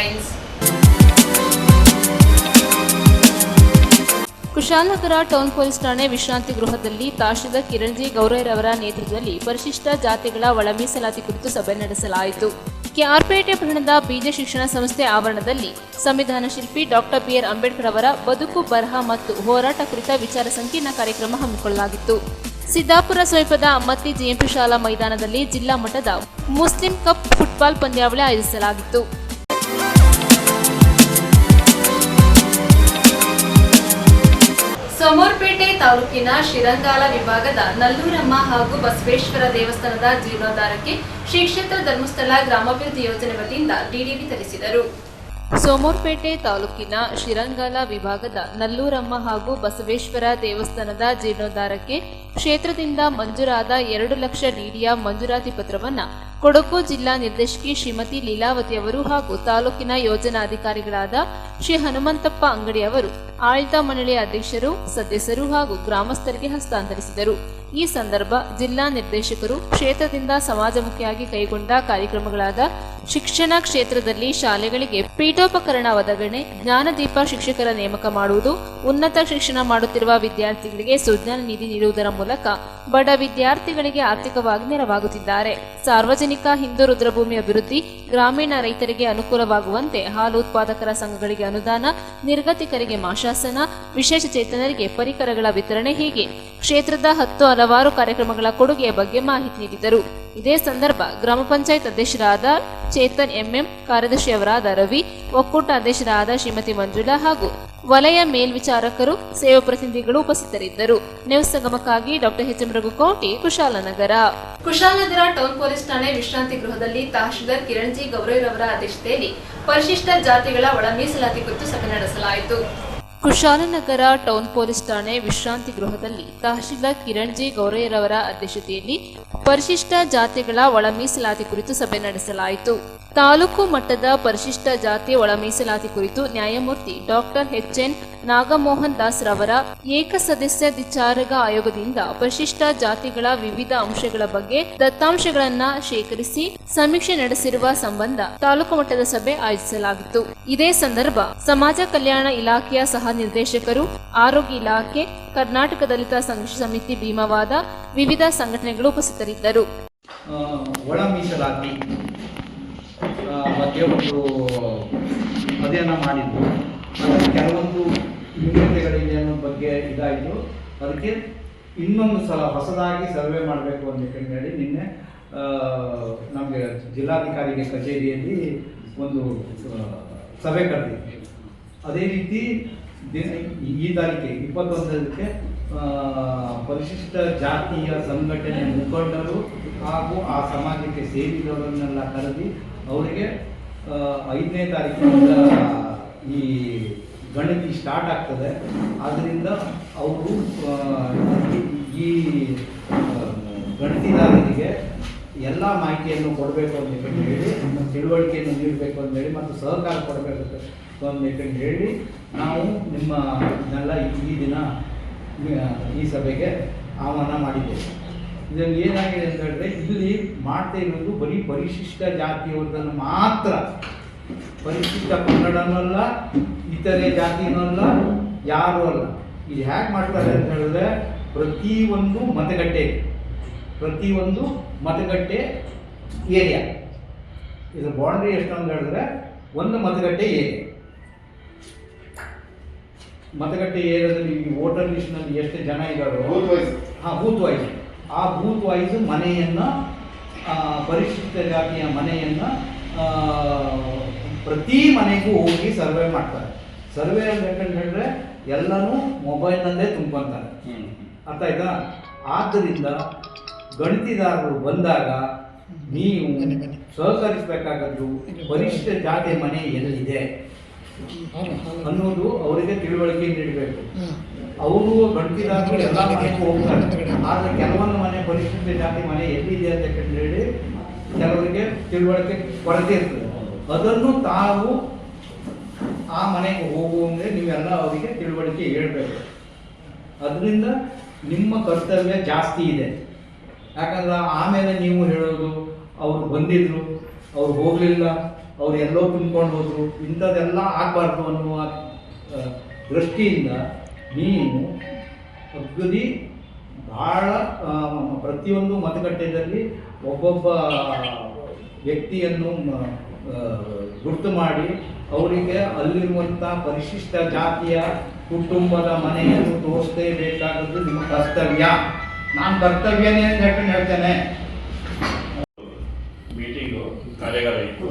Headlines. Kushalnagar town police ಠಾಣೆ ವಿಶ್ರಾಂತಿ ಗೃಹದಲ್ಲಿ ತಹಶೀಲ್ದಾರ್ ಕಿರಣ್ ಜಿ ಗೌರಯ್ಯರವರ ನೇತೃತ್ವದಲ್ಲಿ ಪರಿಶಿಷ್ಟ ಜಾತಿಗಳ ಒಳ ಮೀಸಲಾತಿ ಕುರಿತು ಸಭೆ ನಡೆಸಲಾಯಿತು. ಕೆಆರ್ಪೇಟೆ ಪಟ್ಟಣದ ಬೀಜ ಶಿಕ್ಷಣ ಸಂಸ್ಥೆ ಆವರಣದಲ್ಲಿ ಸಂವಿಧಾನ ಶಿಲ್ಪಿ ಡಾಕ್ಟರ್ ಬಿ.ಆರ್. ಅಂಬೇಡ್ಕರ್ ಅವರ ಬದುಕು, ಬರಹ ಮತ್ತು ಹೋರಾಟ ಕುರಿತ ವಿಚಾರ ಸಂಕಿರಣ ಕಾರ್ಯಕ್ರಮ ಹಮ್ಮಿಕೊಳ್ಳಲಾಗಿತ್ತು. ಸಿದ್ದಾಪುರ ಸಮೀಪದ ಅಮ್ಮತ್ತಿ ಜೆಎಂಪಿ ಶಾಲಾ ಮೈದಾನದಲ್ಲಿ ಜಿಲ್ಲಾ ಮಟ್ಟದ ಮುಸ್ಲಿಂ ಕಪ್ ಫುಟ್ಬಾಲ್ ಪಂದ್ಯಾವಳಿ ಆಯೋಜಿಸಲಾಗಿತ್ತು. ಸೋಮವಾರಪೇಟೆ ತಾಲೂಕಿನ ಶಿರಂಗಾಲ ವಿಭಾಗದ ನಲ್ಲೂರಮ್ಮ ಹಾಗೂ ಬಸವೇಶ್ವರ ದೇವಸ್ಥಾನದ ಜೀರ್ಣೋದ್ಧಾರಕ್ಕೆ ಶ್ರೀ ಕ್ಷೇತ್ರ ಧರ್ಮಸ್ಥಳ ಗ್ರಾಮಾಭಿವೃದ್ಧಿ ಯೋಜನೆ ವತಿಯಿಂದ ಡಿಡಿ ವಿತರಿಸಿದರು. ಸೋಮವಾರಪೇಟೆ ತಾಲೂಕಿನ ಶಿರಂಗಾಲ ವಿಭಾಗದ ನಲ್ಲೂರಮ್ಮ ಹಾಗೂ ಬಸವೇಶ್ವರ ದೇವಸ್ಥಾನದ ಜೀರ್ಣೋದ್ಧಾರಕ್ಕೆ ಕ್ಷೇತ್ರದಿಂದ ಮಂಜೂರಾದ 2 ಲಕ್ಷ ಡಿಡಿಯ ಮಂಜೂರಾತಿ ಪತ್ರವನ್ನು ಕೊಡಗು ಜಿಲ್ಲಾ ನಿರ್ದೇಶಕಿ ಶ್ರೀಮತಿ ಲೀಲಾವತಿ ಅವರು ಹಾಗೂ ತಾಲೂಕಿನ ಯೋಜನಾಧಿಕಾರಿಗಳಾದ ಶ್ರೀ ಹನುಮಂತಪ್ಪ ಅಂಗಡಿ ಅವರು ಆಡಳಿತ ಮಂಡಳಿಯ ಅಧ್ಯಕ್ಷರು, ಸದಸ್ಯರು ಹಾಗೂ ಗ್ರಾಮಸ್ಥರಿಗೆ ಹಸ್ತಾಂತರಿಸಿದರು. ಈ ಸಂದರ್ಭ ಜಿಲ್ಲಾ ನಿರ್ದೇಶಕರು ಕ್ಷೇತ್ರದಿಂದ ಸಮಾಜಮುಖಿಯಾಗಿ ಕೈಗೊಂಡ ಕಾರ್ಯಕ್ರಮಗಳಾದ ಶಿಕ್ಷಣ ಕ್ಷೇತ್ರದಲ್ಲಿ ಶಾಲೆಗಳಿಗೆ ಪೀಠೋಪಕರಣ ಒದಗಣೆ, ಜ್ಞಾನದೀಪ ಶಿಕ್ಷಕರ ನೇಮಕ ಮಾಡುವುದು, ಉನ್ನತ ಶಿಕ್ಷಣ ಮಾಡುತ್ತಿರುವ ವಿದ್ಯಾರ್ಥಿಗಳಿಗೆ ಸುಜ್ಞಾನ ನಿಧಿ ನೀಡುವುದರ ಮೂಲಕ ಬಡ ವಿದ್ಯಾರ್ಥಿಗಳಿಗೆ ಆರ್ಥಿಕವಾಗಿ ನೆರವಾಗುತ್ತಿದ್ದಾರೆ. ಸಾರ್ವಜನಿಕ ಹಿಂದೂ ರುದ್ರಭೂಮಿ ಅಭಿವೃದ್ಧಿ, ಗ್ರಾಮೀಣ ರೈತರಿಗೆ ಅನುಕೂಲವಾಗುವಂತೆ ಹಾಲು ಉತ್ಪಾದಕರ ಸಂಘಗಳಿಗೆ ಅನುದಾನ, ನಿರ್ಗತಿಕರಿಗೆ ಮಾಶಾಸನ, ವಿಶೇಷ ಚೇತನರಿಗೆ ಪರಿಕರಗಳ ವಿತರಣೆ ಹೀಗೆ ಕ್ಷೇತ್ರದ 10 ಹಲವಾರು ಕಾರ್ಯಕ್ರಮಗಳ ಕೊಡುಗೆಯ ಬಗ್ಗೆ ಮಾಹಿತಿ ನೀಡಿದರು. ಇದೇ ಸಂದರ್ಭ ಗ್ರಾಮ ಪಂಚಾಯತ್ ಅಧ್ಯಕ್ಷರಾದ ಚೇತನ್ ಎಂಎಂ, ಕಾರ್ಯದರ್ಶಿಯವರಾದ ರವಿ, ಒಕ್ಕೂಟ ಅಧ್ಯಕ್ಷರಾದ ಶ್ರೀಮತಿ ಮಂಜುಳಾ ಹಾಗೂ ವಲಯ ಮೇಲ್ವಿಚಾರಕರು, ಸೇವಾ ಪ್ರತಿನಿಧಿಗಳು ಉಪಸ್ಥಿತರಿದ್ದರು. ನ್ಯೂಸ್ ಸಂಗಮಕ್ಕಾಗಿ doctor H M. Raghukoti, Kushalanagar. Kushalanagar town police ಠಾಣೆ ವಿಶ್ರಾಂತಿ ಗೃಹದಲ್ಲಿ ತಹಶೀಲ್ದಾರ್ ಕಿರಣ್ ಜಿ ಗೌರಯ್ಯರವರ ಅಧ್ಯಕ್ಷತೆಯಲ್ಲಿ ಪರಿಶಿಷ್ಟ ಜಾತಿಗಳ ಒಳ ಮೀಸಲಾತಿ ಕುರಿತು ಸಭೆ ನಡೆಸಲಾಯಿತು. ಕುಶಾಲನಗರ ಟೌನ್ ಪೊಲೀಸ್ ಠಾಣೆ ವಿಶ್ರಾಂತಿ ಗೃಹದಲ್ಲಿ ತಹಶೀಲ್ದಾರ್ ಕಿರಣ್ ಜಿ ಗೌರಯ್ಯರವರ ಅಧ್ಯಕ್ಷತೆಯಲ್ಲಿ ಪರಿಶಿಷ್ಟ ಜಾತಿಗಳ ಒಳ ಮೀಸಲಾತಿ ಕುರಿತು ಸಭೆ ನಡೆಸಲಾಯಿತು. ತಾಲೂಕು ಮಟ್ಟದ ಪರಿಶಿಷ್ಟ ಜಾತಿ ಒಳ ಮೀಸಲಾತಿ ಕುರಿತು ನ್ಯಾಯಮೂರ್ತಿ ಡಾಕ್ಟರ್ ಎಚ್.ಎನ್. ನಾಗಮೋಹನ್ ದಾಸ್ ರವರ ಏಕಸದಸ್ಯ ವಿಚಾರಕ ಆಯೋಗದಿಂದ ಪರಿಶಿಷ್ಟ ಜಾತಿಗಳ ವಿವಿಧ ಅಂಶಗಳ ಬಗ್ಗೆ ದತ್ತಾಂಶಗಳನ್ನು ಶೇಖರಿಸಿ ಸಮೀಕ್ಷೆ ನಡೆಸಿರುವ ಸಂಬಂಧ ತಾಲೂಕು ಮಟ್ಟದ ಸಭೆ ಆಯೋಜಿಸಲಾಗಿತ್ತು. ಇದೇ ಸಂದರ್ಭ ಸಮಾಜ ಕಲ್ಯಾಣ ಇಲಾಖೆಯ ಸಹ ನಿರ್ದೇಶಕರು, ಆರೋಗ್ಯ ಇಲಾಖೆ, ಕರ್ನಾಟಕ ದಲಿತ ಸಂಘರ್ಷ ಸಮಿತಿ ಭೀಮವಾದ ವಿವಿಧ ಸಂಘಟನೆಗಳು ಉಪಸ್ಥಿತರಿದ್ದರು. ಒಳ ಮೀಸಲಾತಿ ಬಗ್ಗೆ ಒಂದು ಅಧ್ಯಯನ ಮಾಡಿದ್ದು, ಅದರಲ್ಲಿ ಕೆಲವೊಂದು ನ್ಯೂನತೆಗಳಿದೆ ಅನ್ನೋ ಬಗ್ಗೆ ಇದಾಯಿತು. ಅದಕ್ಕೆ ಇನ್ನೊಂದು ಸಲ ಹೊಸದಾಗಿ ಸರ್ವೆ ಮಾಡಬೇಕು ಅಂತ ಹೇಳಿ ನಿನ್ನೆ ನಮಗೆ ಜಿಲ್ಲಾಧಿಕಾರಿಗೆ ಕಚೇರಿಯಲ್ಲಿ ಒಂದು ಸಭೆ ಕರೆದಿದ್ವಿ. ಅದೇ ರೀತಿ ಈ ತಾರೀಕಿಗೆ 21ಕ್ಕೆ ಪರಿಶಿಷ್ಟ ಜಾತಿಯ ಸಂಘಟನೆ ಮುಖಂಡರು ಹಾಗೂ ಆ ಸಮಾಜಕ್ಕೆ ಸೇರಿದವರನ್ನೆಲ್ಲ ಕರೆದಿ ಅವರಿಗೆ 5ನೇ ತಾರೀಕಿನಿಂದ ಈ ಗಣತಿ ಸ್ಟಾರ್ಟ್ ಆಗ್ತದೆ. ಆದ್ದರಿಂದ ಅವರು ಈ ಗಣತಿದಾರರಿಗೆ ಎಲ್ಲ ಮಾಹಿತಿಯನ್ನು ಕೊಡಬೇಕು ಅಂತ ಹೇಳಿ, ತಿಳುವಳಿಕೆಯನ್ನು ನೀಡಬೇಕು ಅಂತೇಳಿ ಮತ್ತು ಸಹಕಾರ ಕೊಡಬೇಕು ಅಂತ ಹೇಳಿ ನಾವು ನಿಮ್ಮನ್ನೆಲ್ಲ ಈ ದಿನ ಈ ಸಭೆಗೆ ಆಹ್ವಾನ ಮಾಡಿದ್ದೇವೆ. ಇದರಲ್ಲಿ ಏನಾಗಿದೆ ಅಂತ ಹೇಳಿದ್ರೆ, ಇಲ್ಲಿ ಮಾಡ್ತಾ ಇರೋದು ಬರೀ ಪರಿಶಿಷ್ಟ ಜಾತಿಯವರನ್ನು ಮಾತ್ರ, ಪರಿಶಿಷ್ಟ ಪಂಗಡನಲ್ಲ, ಇತರೆ ಜಾತಿನೂ ಅಲ್ಲ, ಯಾರೂ ಅಲ್ಲ. ಇದು ಹೇಗೆ ಮಾಡ್ತಾರೆ ಅಂತ ಹೇಳಿದ್ರೆ, ಪ್ರತಿಯೊಂದು ಮತಗಟ್ಟೆ ಏರಿಯಾ, ಇದು ಬೌಂಡ್ರಿ ಎಷ್ಟು ಅಂತ ಹೇಳಿದ್ರೆ ಒಂದು ಮತಗಟ್ಟೆ ಏರಿಯಾದಲ್ಲಿ ಈ ವೋಟರ್ ಲಿಸ್ಟ್ನಲ್ಲಿ ಎಷ್ಟು ಜನ ಇದ್ದಾರೋ ಬೂತ್ ವೈಸ್, ಆ ಬೂತ್ ವೈಸ್ ಮನೆಯನ್ನು, ಪರಿಶಿಷ್ಟ ಜಾತಿಯ ಮನೆಯನ್ನು ಪ್ರತಿ ಮನೆಗೂ ಹೋಗಿ ಸರ್ವೆ ಮಾಡ್ತಾರೆ. ಸರ್ವೆ ಅಂತ ಹೇಳಿದ್ರೆ ಎಲ್ಲನೂ ಮೊಬೈಲ್ನಲ್ಲೇ ತುಂಬ್ಕೊಂತಾರೆ. ಅರ್ಥ ಆಯ್ತಾ? ಆದ್ದರಿಂದ ಗಣತಿದಾರರು ಬಂದಾಗ ನೀವು ಸಹಕರಿಸಬೇಕಾಗದ್ದು ಪರಿಶಿಷ್ಟ ಜಾತಿ ಮನೆ ಎಲ್ಲಿದೆ ಅನ್ನೋದು ಅವರಿಗೆ ತಿಳುವಳಿಕೆ ನೀಡಬೇಕು. ಅವರು ಗಣತಿದಾರರು ಎಲ್ಲ ಮನೆಗೂ ಹೋಗ್ತಾರೆ, ಆದರೆ ಕೆಲವೊಂದು ಮನೆ ಪರಿಶಿಷ್ಟ ಜಾತಿ ಮನೆ ಎಲ್ಲಿದೆ ಅಂತ ಹೇಳಿ ಕೆಲವರಿಗೆ ತಿಳುವಳಿಕೆ ಕೊರತೆ ಇರ್ತದೆ. ಅದನ್ನು ತಾವು ಆ ಮನೆಗೆ ಹೋಗುವಂಗೆ ನೀವೆಲ್ಲ ಅವರಿಗೆ ತಿಳುವಳಿಕೆ ಹೇಳ್ಬೇಕು. ಅದರಿಂದ ನಿಮ್ಮ ಕರ್ತವ್ಯ ಜಾಸ್ತಿ ಇದೆ. ಯಾಕಂದ್ರೆ ಆಮೇಲೆ ನೀವು ಹೇಳೋದು ಅವ್ರು ಬಂದಿದ್ರು, ಅವ್ರು ಹೋಗಲಿಲ್ಲ, ಅವ್ರು ಎಲ್ಲೋ ತುಂಬ್ಕೊಂಡು ಹೋದ್ರು, ಇಂಥದ್ದೆಲ್ಲ ಆಗಬಾರ್ದು ಅನ್ನುವ ದೃಷ್ಟಿಯಿಂದ ನೀನು ಅಗದಿ ಭಾಳ ಪ್ರತಿಯೊಂದು ಮತಗಟ್ಟೆಯಲ್ಲಿ ಒಬ್ಬೊಬ್ಬ ವ್ಯಕ್ತಿಯನ್ನು ಗುರ್ತು ಮಾಡಿ ಅವರಿಗೆ ಅಲ್ಲಿರುವಂಥ ಪರಿಶಿಷ್ಟ ಜಾತಿಯ ಕುಟುಂಬದ ಮನೆಯನ್ನು ತೋರಿಸಲೇಬೇಕಾದದ್ದು ನಿಮ್ಮ ಕರ್ತವ್ಯ. ನಾನು ಕರ್ತವ್ಯನೇ ಅಂತ ಹೇಳ್ತೇನೆ. ಮೀಟಿಂಗು ಕಾರ್ಯಾಗಾರ ಇತ್ತು.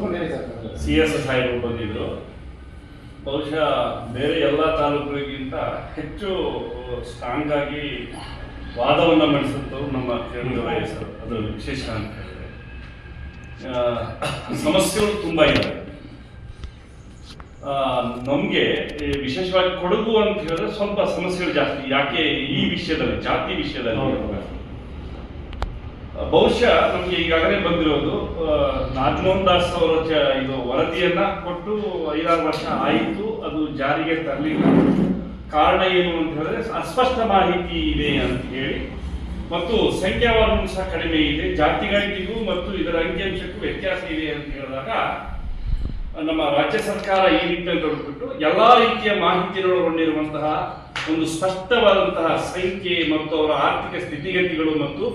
CS ಸಾಹೇಬರು ಬಂದಿದ್ರು. ಬಹುಶಃ ಬೇರೆ ಎಲ್ಲ ತಾಲೂಕುಗಳಿಗಿಂತ ಹೆಚ್ಚು ಸ್ಟ್ರಾಂಗ್ ಆಗಿ ವಾದವನ್ನು ಮಂಡಿಸಿದವರು ನಮ್ಮ ಕಿರಣ್ ಸರ್. ಅದು ವಿಶೇಷ ಅಂತ ಹೇಳಿದ್ರೆ ಸಮಸ್ಯೆಗಳು ತುಂಬ ಇದ್ದಾವೆ. ನಮಗೆ ವಿಶೇಷವಾಗಿ ಕೊಡಗು ಅಂತ ಹೇಳಿದ್ರೆ ಸ್ವಲ್ಪ ಸಮಸ್ಯೆಗಳು ಜಾಸ್ತಿ. ಯಾಕೆ ಈ ವಿಷಯದಲ್ಲಿ, ಜಾತಿ ವಿಷಯದಲ್ಲಿ ಬಹುಶಃ ನಮಗೆ ಈಗಾಗಲೇ ಬಂದಿರೋದು ನಾಗಮೋಹನ್ ದಾಸ್ ಅವರ ಇದು ವರದಿಯನ್ನ ಕೊಟ್ಟು 5-6 ವರ್ಷ ಆಯಿತು, ಅದು ಜಾರಿಗೆ ತರಲಿಲ್ಲ. ಕಾರಣ ಏನು ಅಂತ ಹೇಳಿದ್ರೆ ಅಸ್ಪಷ್ಟ ಮಾಹಿತಿ ಇದೆ ಅಂತ ಹೇಳಿ, ಮತ್ತು ಸಂಖ್ಯಾವಾರು ಸಹ ಕಡಿಮೆ ಇದೆ, ಜಾತಿ ಗಣತಿಗೂ ಮತ್ತು ಇದರ ಅಂಕಿಅಂಶಕ್ಕೂ ವ್ಯತ್ಯಾಸ ಇದೆ ಅಂತ ಹೇಳಿದಾಗ ನಮ್ಮ ರಾಜ್ಯ ಸರ್ಕಾರ ಈ ನಿಟ್ಟಿನಲ್ಲಿ ತೊಡಗಿಬಿಟ್ಟು ಎಲ್ಲಾ ರೀತಿಯ ಮಾಹಿತಿಗಳೊಳಗೊಂಡಿರುವಂತಹ ಒಂದು ಸ್ಪಷ್ಟವಾದಂತಹ ಸಂಖ್ಯೆ ಮತ್ತು ಅವರ ಆರ್ಥಿಕ ಸ್ಥಿತಿಗತಿಗಳು ಮತ್ತು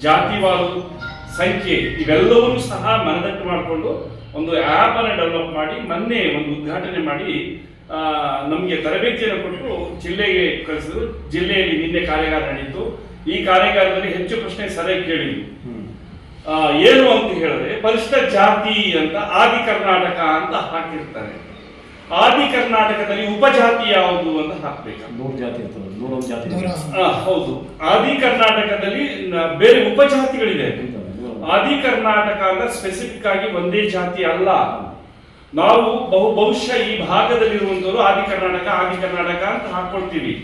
ಜಾತಿವಾರು ಸಂಖ್ಯೆ ಇವೆಲ್ಲವನ್ನೂ ಸಹ ಮನದಟ್ಟು ಮಾಡಿಕೊಂಡು ಒಂದು ಆ್ಯಪ್ ಅನ್ನು ಡೆವಲಪ್ ಮಾಡಿ ಮೊನ್ನೆ ಒಂದು ಉದ್ಘಾಟನೆ ಮಾಡಿ ನಮಗೆ ತರಬೇತಿಯನ್ನು ಕೊಟ್ಟು ಜಿಲ್ಲೆಗೆ ಕಳಿಸಿದ್ರು. ಜಿಲ್ಲೆಯಲ್ಲಿ ನಿನ್ನೆ ಕಾರ್ಯಾಗಾರ ನಡೆಯಿತು. ಈ ಕಾರ್ಯಾಗಾರದಲ್ಲಿ ಹೆಚ್ಚು ಪ್ರಶ್ನೆ ಸರಿಯಾಗಿ ಕೇಳಿದ್ವಿ. ಏನು ಅಂತ ಹೇಳಿದ್ರೆ ಪರಿಶಿಷ್ಟ ಜಾತಿ ಅಂತ ಆದಿ ಕರ್ನಾಟಕ ಅಂತ ಹಾಕಿರ್ತಾರೆ. ಆದಿ ಕರ್ನಾಟಕದಲ್ಲಿ ಉಪಜಾತಿ ಯಾವುದು ಅಂತ ಹಾಕ್ಬೇಕು. 100 ಜಾತಿ ಇರ್ತದೆ, 101 ಜಾತಿ. ಹೌದು, ಆದಿ ಕರ್ನಾಟಕದಲ್ಲಿ ಬೇರೆ ಉಪಜಾತಿಗಳಿದೆ. ಆದಿ ಕರ್ನಾಟಕ ಅಂತ ಸ್ಪೆಸಿಫಿಕ್ ಆಗಿ ಒಂದೇ ಜಾತಿ ಅಲ್ಲ. ನಾವು ಬಹುಶಃ ಈ ಭಾಗದಲ್ಲಿರುವಂತವರು ಆದಿ ಕರ್ನಾಟಕ ಅಂತ ಹಾಕೊಳ್ತೀವಿ.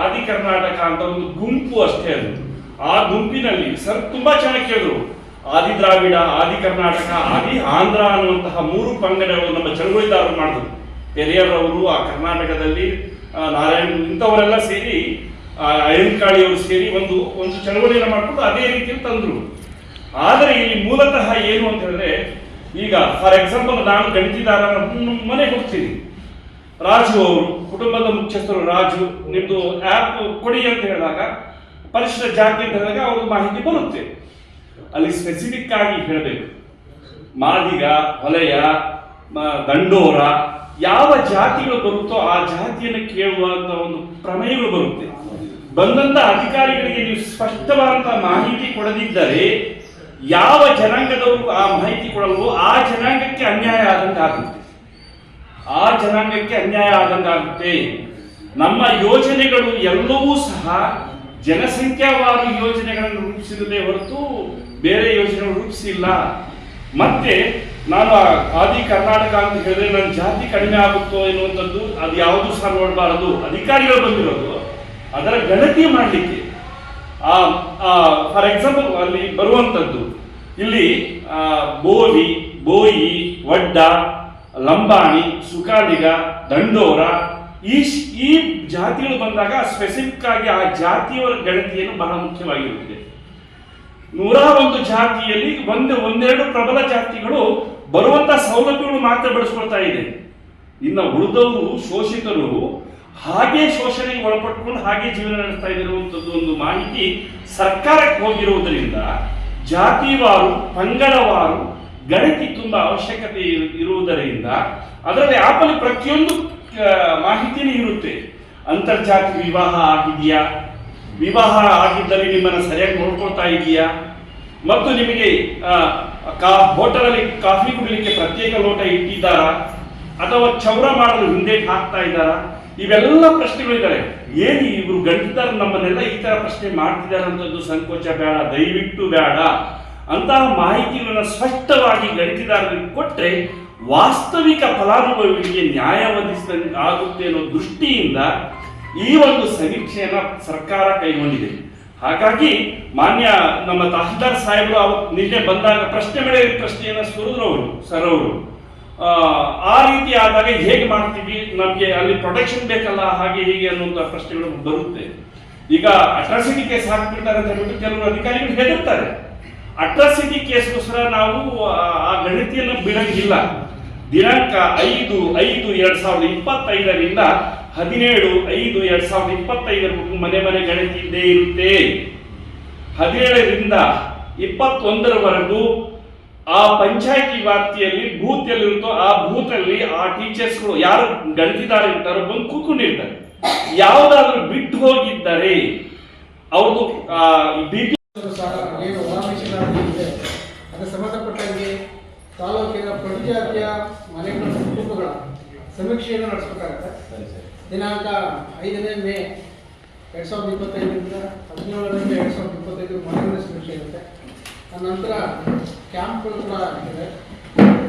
ಆದಿ ಕರ್ನಾಟಕ ಅಂತ ಒಂದು ಗುಂಪು ಅಷ್ಟೇ ಅದು. ಆ ಗುಂಪಿನಲ್ಲಿ ಸರ್ ತುಂಬಾ ಚೆನ್ನಾಗಿ ಕೇಳಿದ್ರು. ಆದಿ ದ್ರಾವಿಡ, ಆದಿ ಕರ್ನಾಟಕ, ಆದಿ ಆಂಧ್ರ ಅನ್ನುವಂತಹ 3 ಪಂಗಡಗಳು ನಮ್ಮ ಚಳವಳಿದಾರರು ಮಾಡಿದ್ರು. ಪೆರಿಯರ್ ಅವರು ಆ ಕರ್ನಾಟಕದಲ್ಲಿ, ನಾರಾಯಣ ಇಂಥವರೆಲ್ಲ ಸೇರಿ, ಅಯ್ಯಂಕಾಳಿಯವರು ಸೇರಿ ಒಂದು ಚಳವಳಿಯನ್ನು ಮಾಡಿಕೊಂಡು ಅದೇ ರೀತಿಯಲ್ಲಿ ತಂದ್ರು. ಆದರೆ ಇಲ್ಲಿ ಮೂಲತಃ ಏನು ಅಂತ ಹೇಳಿದ್ರೆ, ಈಗ ಫಾರ್ ಎಕ್ಸಾಂಪಲ್ ನಾನು ಗಣಿತಿದಾರ ಮನೆಗೆ ಹೋಗ್ತೀನಿ. ರಾಜು ಅವರು ಕುಟುಂಬದ ಮುಖ್ಯಸ್ಥರು, ರಾಜು ನಿಮ್ದು ಆ್ಯಪ್ ಕೊಡಿ ಅಂತ ಹೇಳಿದಾಗ ಪರಿಶಿಷ್ಟ ಜಾತಿ ಅಂತ ಹೇಳಿದಾಗ ಅವ್ರ ಮಾಹಿತಿ ಬರುತ್ತೆ. ಅಲ್ಲಿ ಸ್ಪೆಸಿಫಿಕ್ ಆಗಿ ಹೇಳಬೇಕು. ಮಾದಿಗ, ಹೊಲೆಯ, ದಂಡೋರ, ಯಾವ ಜಾತಿಗಳು ಬರುತ್ತೋ ಆ ಜಾತಿಯನ್ನು ಕೇಳುವಂತ ಒಂದು ಪ್ರಮೇಯಗಳು ಬರುತ್ತೆ. ಬಂದಂತ ಅಧಿಕಾರಿಗಳಿಗೆ ನೀವು ಸ್ಪಷ್ಟವಾದಂತಹ ಮಾಹಿತಿ ಕೊಡದಿದ್ದರೆ ಯಾವ ಜನಾಂಗದವರು ಆ ಮಾಹಿತಿ ಕೊಡಲ್ವೋ ಆ ಜನಾಂಗಕ್ಕೆ ಅನ್ಯಾಯ ಆದಂಗಾಗುತ್ತೆ. ನಮ್ಮ ಯೋಜನೆಗಳು ಎಲ್ಲವೂ ಸಹ ಜನಸಂಖ್ಯಾವಾರು ಯೋಜನೆಗಳನ್ನು ರೂಪಿಸಿದಲೇ ಹೊರತು ಬೇರೆ ಯೋಜನೆಗಳು ರೂಪಿಸಿಲ್ಲ. ಮತ್ತೆ ನಾನು ಆದಿ ಕರ್ನಾಟಕ ಅಂತ ಹೇಳಿದ್ರೆ ನನ್ನ ಜಾತಿ ಕಡಿಮೆ ಆಗುತ್ತೋ ಎನ್ನುವಂಥದ್ದು ಅದು ಯಾವುದು ಸಹ ನೋಡಬಾರದು. ಅಧಿಕಾರಿಗಳು ಬಂದಿರೋದು ಅದರ ಗಣತಿ ಮಾಡಲಿಕ್ಕೆ. ಫಾರ್ ಎಕ್ಸಾಂಪಲ್ ಅಲ್ಲಿ ಬರುವಂಥದ್ದು ಇಲ್ಲಿ ಬೋವಿ, ಬೋಯಿ, ವಡ್ಡ, ಲಂಬಾಣಿ, ಸುಕಾಲಿಗ, ದಂಡೋರ ಈ ಜಾತಿಗಳು ಬಂದಾಗ ಸ್ಪೆಸಿಫಿಕ್ ಆಗಿ ಆ ಜಾತಿಯವರ ಗಣತಿಯನ್ನು ಬಹಳ ಮುಖ್ಯವಾಗಿರುತ್ತೆ. 101 ಜಾತಿಯಲ್ಲಿ ಒಂದೆರಡು ಪ್ರಬಲ ಜಾತಿಗಳು ಬರುವಂತ ಸೌಲಭ್ಯಗಳು ಮಾತ್ರ ಬಳಸ್ಕೊಳ್ತಾ ಇದೆ. ಇನ್ನು ಉಳಿದವರು ಶೋಷಿತರು ಹಾಗೆ ಶೋಷಣೆಗೆ ಒಳಪಟ್ಟುಕೊಂಡು ಹಾಗೆ ಜೀವನ ನಡೆಸ್ತಾ ಇರುವಂತದ್ದು ಒಂದು ಮಾಹಿತಿ ಸರ್ಕಾರಕ್ಕೆ ಹೋಗಿರುವುದರಿಂದ ಜಾತಿವಾರು, ಪಂಗಡವಾರು ಗಣತಿ ತುಂಬಾ ಅವಶ್ಯಕತೆ ಇರುವುದರಿಂದ ಅದರಲ್ಲಿ ಆಪಲ್ಲಿ ಪ್ರತಿಯೊಂದು ಮಾಹಿತಿನೇ ಇರುತ್ತೆ. ಅಂತರ್ಜಾತಿ ವಿವಾಹ ಆಗಿದೆಯಾ, ವಿವಾಹ ಆಗಿದ್ದಲ್ಲಿ ನಿಮ್ಮನ್ನು ಸರಿಯಾಗಿ ನೋಡ್ಕೊಳ್ತಾ ಇದೆಯಾ, ಮತ್ತು ನಿಮಗೆ ಹೋಟೆಲಲ್ಲಿ ಕಾಫಿ ಕುಡಿಲಿಕ್ಕೆ ಪ್ರತ್ಯೇಕ ಲೋಟ ಇಟ್ಟಿದ್ದಾರಾ ಅಥವಾ ಚೌರ ಮಾಡಲು ಹಿಂದೆ ಹಾಕ್ತಾ ಇದ್ದಾರಾ, ಇವೆಲ್ಲ ಪ್ರಶ್ನೆಗಳಿದ್ದಾರೆ. ಏನು ಇವರು ಗಣಿತದಾರ ನಮ್ಮನ್ನೆಲ್ಲ ಈ ತರ ಪ್ರಶ್ನೆ ಮಾಡ್ತಿದ್ದಾರೆ ಅಂತದ್ದು ಸಂಕೋಚ ಬೇಡ, ದಯವಿಟ್ಟು ಬೇಡ. ಅಂತಹ ಮಾಹಿತಿಗಳನ್ನು ಸ್ಪಷ್ಟವಾಗಿ ಗಣಿತದಾರರಿಗೆ ಕೊಟ್ಟರೆ ವಾಸ್ತವಿಕ ಫಲಾನುಭವಿಗಳಿಗೆ ನ್ಯಾಯ ಒದಗಿಸಿದಂತೆ ಆಗುತ್ತೆ ಅನ್ನೋ ದೃಷ್ಟಿಯಿಂದ ಈ ಒಂದು ಸಮೀಕ್ಷೆಯನ್ನ ಸರ್ಕಾರ ಕೈಗೊಂಡಿದೆ. ಹಾಗಾಗಿ ಮಾನ್ಯ ನಮ್ಮ ತಹಸೀಲ್ದಾರ್ ಸಾಹೇಬರು ನಿನ್ನೆ ಬಂದಾಗ ಪ್ರಶ್ನೆ ಮೇಲೆ ಪ್ರಶ್ನೆಯನ್ನ ಸುರಿದ್ರವರು ಸರ್ ಅವರು ಆ ರೀತಿ ಆದಾಗ ಹೇಗೆ ಮಾಡ್ತೀವಿ, ನಮಗೆ ಅಲ್ಲಿ ಪ್ರೊಟೆಕ್ಷನ್ ಬೇಕಲ್ಲ, ಹಾಗೆ ಹೀಗೆ ಅನ್ನುವಂಥ ಪ್ರಶ್ನೆಗಳು ಬರುತ್ತೆ. ಈಗ ಅಟ್ರಾಸಿಟಿ ಕೇಸ್ ಹಾಕ್ಬಿಡ್ತಾರೆ ಅಂತ ಹೇಳ್ಬಿಟ್ಟು ಕೆಲವರು ಅಧಿಕಾರಿಗಳು ಹೆದರ್ತಾರೆ. ಅಟ್ರಾಸಿಟಿ ಕೇಸ್ಗೋಸ್ಕರ ನಾವು ಆ ಗಣತಿಯನ್ನು ಬಿಡಂಗಿಲ್ಲ. ದಿನಾಂಕ 5/5/2025ರಿಂದ 17/5/2025 ಮನೆ ಮನೆ ಗಣತಿ ಇದ್ದೇ ಇರುತ್ತೆ. 17ರಿಂದ 21ರವರೆಗೂ ಆ ಪಂಚಾಯತಿ ವ್ಯಾಪ್ತಿಯಲ್ಲಿ ಬೂತ್ ಎಲ್ಲಿರುತ್ತೋ ಆ ಬೂತ್ ಅಲ್ಲಿ ಆ ಟೀಚರ್ಸ್ಗಳು ಯಾರು ಗಣತಿದಾರ ಇರ್ತಾರೋ ಬಂದು ಕೂತ್ಕೊಂಡಿರ್ತಾರೆ. ಯಾವುದಾದ್ರೂ ಬಿಟ್ಟು ಹೋಗಿದ್ದಾರೆ ಅವ್ರದ್ದು ಏನು ಒಳಮೀಸಲಾತಿ ಇದೆ ಅದಕ್ಕೆ ಸಂಬಂಧಪಟ್ಟಂಗೆ ತಾಲೂಕಿನ ಪ್ರತಿ ಜಾತಿಯ ಮನೆಗಳ ಕುಟುಂಬಗಳ ಸಮೀಕ್ಷೆಯನ್ನು ನಡೆಸಬೇಕಾಗುತ್ತೆ. ದಿನಾಂಕ 5ನೇ ಮೇ 2025ರಿಂದ 17ನೇ ಮೇ 2025 ಮನೆಗಳ ಸಮೀಕ್ಷೆ ಇರುತ್ತೆ. ನಂತರ ಕ್ಯಾಂಪ್ಗಳು ಕೂಡ ಇದೆ.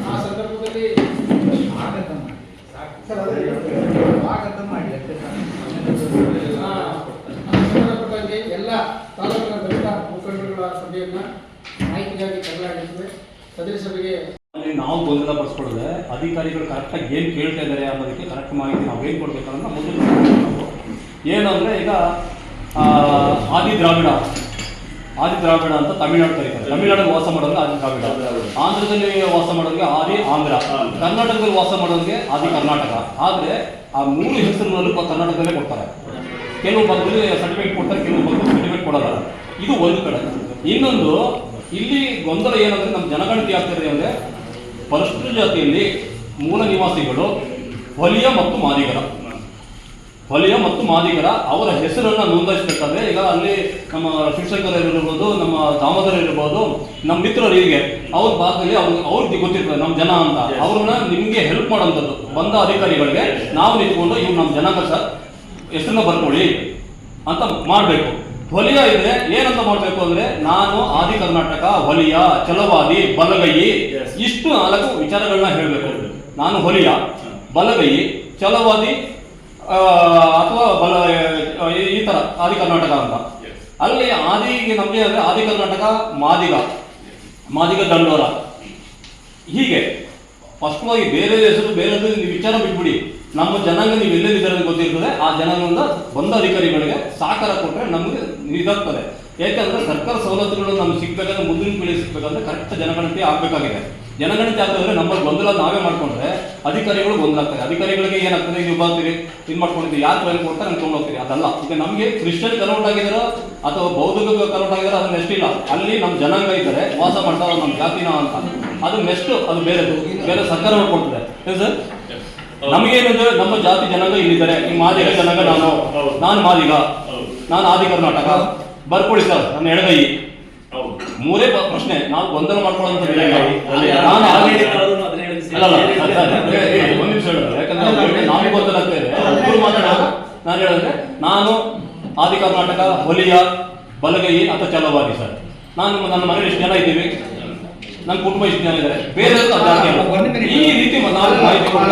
ಆ ಸಂದರ್ಭದಲ್ಲಿ ಸಂಬಂಧಪಟ್ಟಂಗೆ ಎಲ್ಲ ತಾಲೂಕಿನ ದಲಿತ ಮುಖಂಡರುಗಳ ಸಭೆಯನ್ನ ಮಾಹಿತಿಗಾಗಿ ಕರೆಯಲಾಗಿರುತ್ತದೆ. ಸದರಿ ಸಭೆಗೆ ನಾವು ಗೊಂದಲ ಪಡಿಸ್ಕೊಳ್ಳದೆ ಅಧಿಕಾರಿಗಳು ಕರೆಕ್ಟಾಗಿ ಏನು ಕೇಳ್ತಾ ಇದ್ದಾರೆ ಅನ್ನೋದಕ್ಕೆ ಕರೆಕ್ಟ್ ಮಾಹಿತಿ ನಾವು ಏನು ಕೊಡಬೇಕು ಅನ್ನೋದನ್ನ ಮೊದಲು ನಾವು ಏನಂದರೆ ಈಗ ಆದಿದ್ರಾವಿಡ ಅಂತ ತಮಿಳ್ನಾಡು ಕರೀತಾರೆ. ತಮಿಳ್ನಾಡಲ್ಲಿ ವಾಸ ಮಾಡೋರಿಗೆ ಆದಿದ್ರಾವಿಡ, ಆಂಧ್ರದಲ್ಲಿ ವಾಸ ಮಾಡೋರಿಗೆ ಆಂಧ್ರ, ಕರ್ನಾಟಕದಲ್ಲಿ ವಾಸ ಮಾಡೋರಿಗೆ ಆದಿ ಕರ್ನಾಟಕ. ಆದರೆ ಆ 3 ಹೆಸರಿನಲ್ಲೂ ಕರ್ನಾಟಕದಲ್ಲೇ ಕೊಡ್ತಾರೆ. ಕೆಲವು ಭಾಗದಲ್ಲಿ ಸರ್ಟಿಫಿಕೇಟ್ ಕೊಡ್ತಾರೆ, ಕೆಲವು ಭಾಗದಲ್ಲಿ ಸರ್ಟಿಫಿಕೇಟ್ ಕೊಡಲ್ಲ. ಇದು ಒಂದು ಕಡೆ. ಇನ್ನೊಂದು ಇಲ್ಲಿ ಗೊಂದಲ ಏನಂದ್ರೆ ನಮ್ಮ ಜನಗಣತಿ ಆಗ್ತಿದೆ ಅಂದರೆ ಪರಿಶಿಷ್ಟ ಜಾತಿಯಲ್ಲಿ ಮೂಲ ನಿವಾಸಿಗಳು ಹೊಲಿಯ ಮತ್ತು ಮಾದಿಗರ ಅವರ ಹೆಸರನ್ನು ನೋಂದಾಯಿಸಬೇಕಾದ್ರೆ ಈಗ ಅಲ್ಲಿ ನಮ್ಮ ಶಿಕ್ಷಕರಿರ್ಬೋದು, ನಮ್ಮ ದಾಮೋದರಿರ್ಬೋದು, ನಮ್ಮ ಮಿತ್ರರು ಹೀಗೆ ಅವ್ರ ಭಾಗದಲ್ಲಿ ಅವ್ರಿಗೆ ಗೊತ್ತಿರ್ತದೆ ನಮ್ಮ ಜನ ಅಂತ. ಅವ್ರನ್ನ ನಿಮಗೆ ಹೆಲ್ಪ್ ಮಾಡೋಂಥದ್ದು ಬಂದ ಅಧಿಕಾರಿಗಳಿಗೆ ನಾವು ನಿಂತ್ಕೊಂಡು ಇವ್ರು ನಮ್ಮ ಜನಾಂಗ ಸರ್ ಹೆಸರನ್ನ ಬರ್ಕೊಳ್ಳಿ ಅಂತ ಮಾಡಬೇಕು. ಹೊಲಿಯ ಇದ್ರೆ ಏನಂತ ಮಾಡಬೇಕು ಅಂದ್ರೆ ನಾನು ಆದಿ ಕರ್ನಾಟಕ, ಹೊಲಿಯ, ಛಲವಾದಿ, ಬಲಗೈ ಇಷ್ಟು 4 ವಿಚಾರಗಳನ್ನ ಹೇಳಬೇಕು. ನಾನು ಹೊಲಿಯ, ಬಲಗೈ, ಛಲವಾದಿ ಅಥವಾ ಈ ತರ ಆದಿ ಕರ್ನಾಟಕ ಅಂತ. ಅಲ್ಲಿ ನಮಗೆ ಅಂದ್ರೆ ಆದಿ ಕರ್ನಾಟಕ, ಮಾದಿಗ ದಂಡೋರ ಹೀಗೆ ಸ್ಪಷ್ಟವಾಗಿ ಬೇರೆ ಹೆಸರು ಬೇರೆ ವಿಚಾರ ಬಿಟ್ಬಿಡಿ. ನಮ್ಮ ಜನಾಂಗ ನೀವು ಎಲ್ಲೆಲ್ಲಿದ್ದಾರೆ ಗೊತ್ತಿರ್ತದೆ. ಆ ಜನಾಂಗದಿಂದ ಬಂದ ಅಧಿಕಾರಿಗಳಿಗೆ ಸಹಕಾರ ಕೊಟ್ಟರೆ ನಮಗೆ ಇದಾಗ್ತದೆ. ಯಾಕಂದ್ರೆ ಸರ್ಕಾರ ಸವಲತ್ತುಗಳು ನಮ್ಗೆ ಸಿಗ್ಬೇಕಂದ್ರೆ ಮುಂದಿನ ಪೀಳಿಗೆ ಸಿಗ್ಬೇಕಂದ್ರೆ ಕರೆಕ್ಟ್ ಜನಗಣತಿ ಆಗ್ಬೇಕಾಗಿದೆ. ಜನಗಣತಿ ಆಗ್ತದೆ ನಮ್ಮಲ್ಲಿ ಗೊಂದಲ ನಾವೇ ಮಾಡ್ಕೊಂಡ್ರೆ ಅಧಿಕಾರಿಗಳು ಗೊಂದಲ ಆಗ್ತಾರೆ. ಅಧಿಕಾರಿಗಳಿಗೆ ಏನಾಗ್ತದೆ, ನೀವು ಬರ್ತೀರಿ ಇದು ಮಾಡ್ಕೊಂಡಿದ್ದೀವಿ, ಯಾರು ಟ್ರೈನ್ ಕೊಡ್ತಾರೆ ನಂಗೆ ತೊಗೊಂಡು ಹೋಗ್ತೀರಿ. ಅದಲ್ಲ. ಈಗ ನಮಗೆ ಕ್ರಿಶ್ಚಿಯನ್ ಕನ್ವರ್ಟ್ ಆಗಿದಾರೋ ಅಥವಾ ಬೌದ್ಧಿಕ ಕನ್ವರ್ಟ್ ಆಗಿದಾರೋ ಅದನ್ನ ಎಷ್ಟಿಲ್ಲ. ಅಲ್ಲಿ ನಮ್ಮ ಜನಾಂಗ ಇದ್ದಾರೆ, ವಾಸ ಮಾಡ್ತಾರೋ ನಮ್ಮ ಜಾತಿನ ಅಂತ. ಅದು ನೆಕ್ಸ್ಟ್ ಅದು ಬೇರೆ ಸರ್ಕಾರ ಕೊಡ್ತದೆ ಸರ್. ನಮಗೇನಿದೆ, ನಮ್ಮ ಜಾತಿ ಜನಾಂಗ ಇಲ್ಲಿದ್ದಾರೆ. ಈ ಮಾದಿಗ ಜನಾಂಗ, ನಾನು ಮಾದಿಗ, ನಾನು ಆದಿ ಕರ್ನಾಟಕ ಬರ್ಕೊಳ್ಳಿ ಸರ್, ನನ್ನ ಎಡಗೈ. 3 ಪ್ರಶ್ನೆ. ನಾವು ಗೊಂದಲ ಮಾಡ್ಕೊಳ್ಳೋಂಥ ಒಂದು ನಿಮಿಷ ಹೇಳಿದ್ರೆ ಯಾಕಂದ್ರೆ ನಾವು ಗೊಂದಲ ಆಗ್ತಾ ಇದೆ. ನಾನು ಹೇಳಿದ್ರೆ ನಾನು ಆದಿ ಕರ್ನಾಟಕ, ಹೊಲಿಯ, ಬಲಗೈ ಅಥವಾ ಛಲವಾದಿ ಸರ್. ನನ್ನ ಮನೇಲಿ ಎಷ್ಟು ಜನ ಇದ್ದೀವಿ, ನನ್ನ ಕುಟುಂಬ ಎಷ್ಟು ಜನ ಇದ್ದಾರೆ, ಬೇರೆ ಈ ರೀತಿ ನಾವು ಮಾಹಿತಿ ಒಳ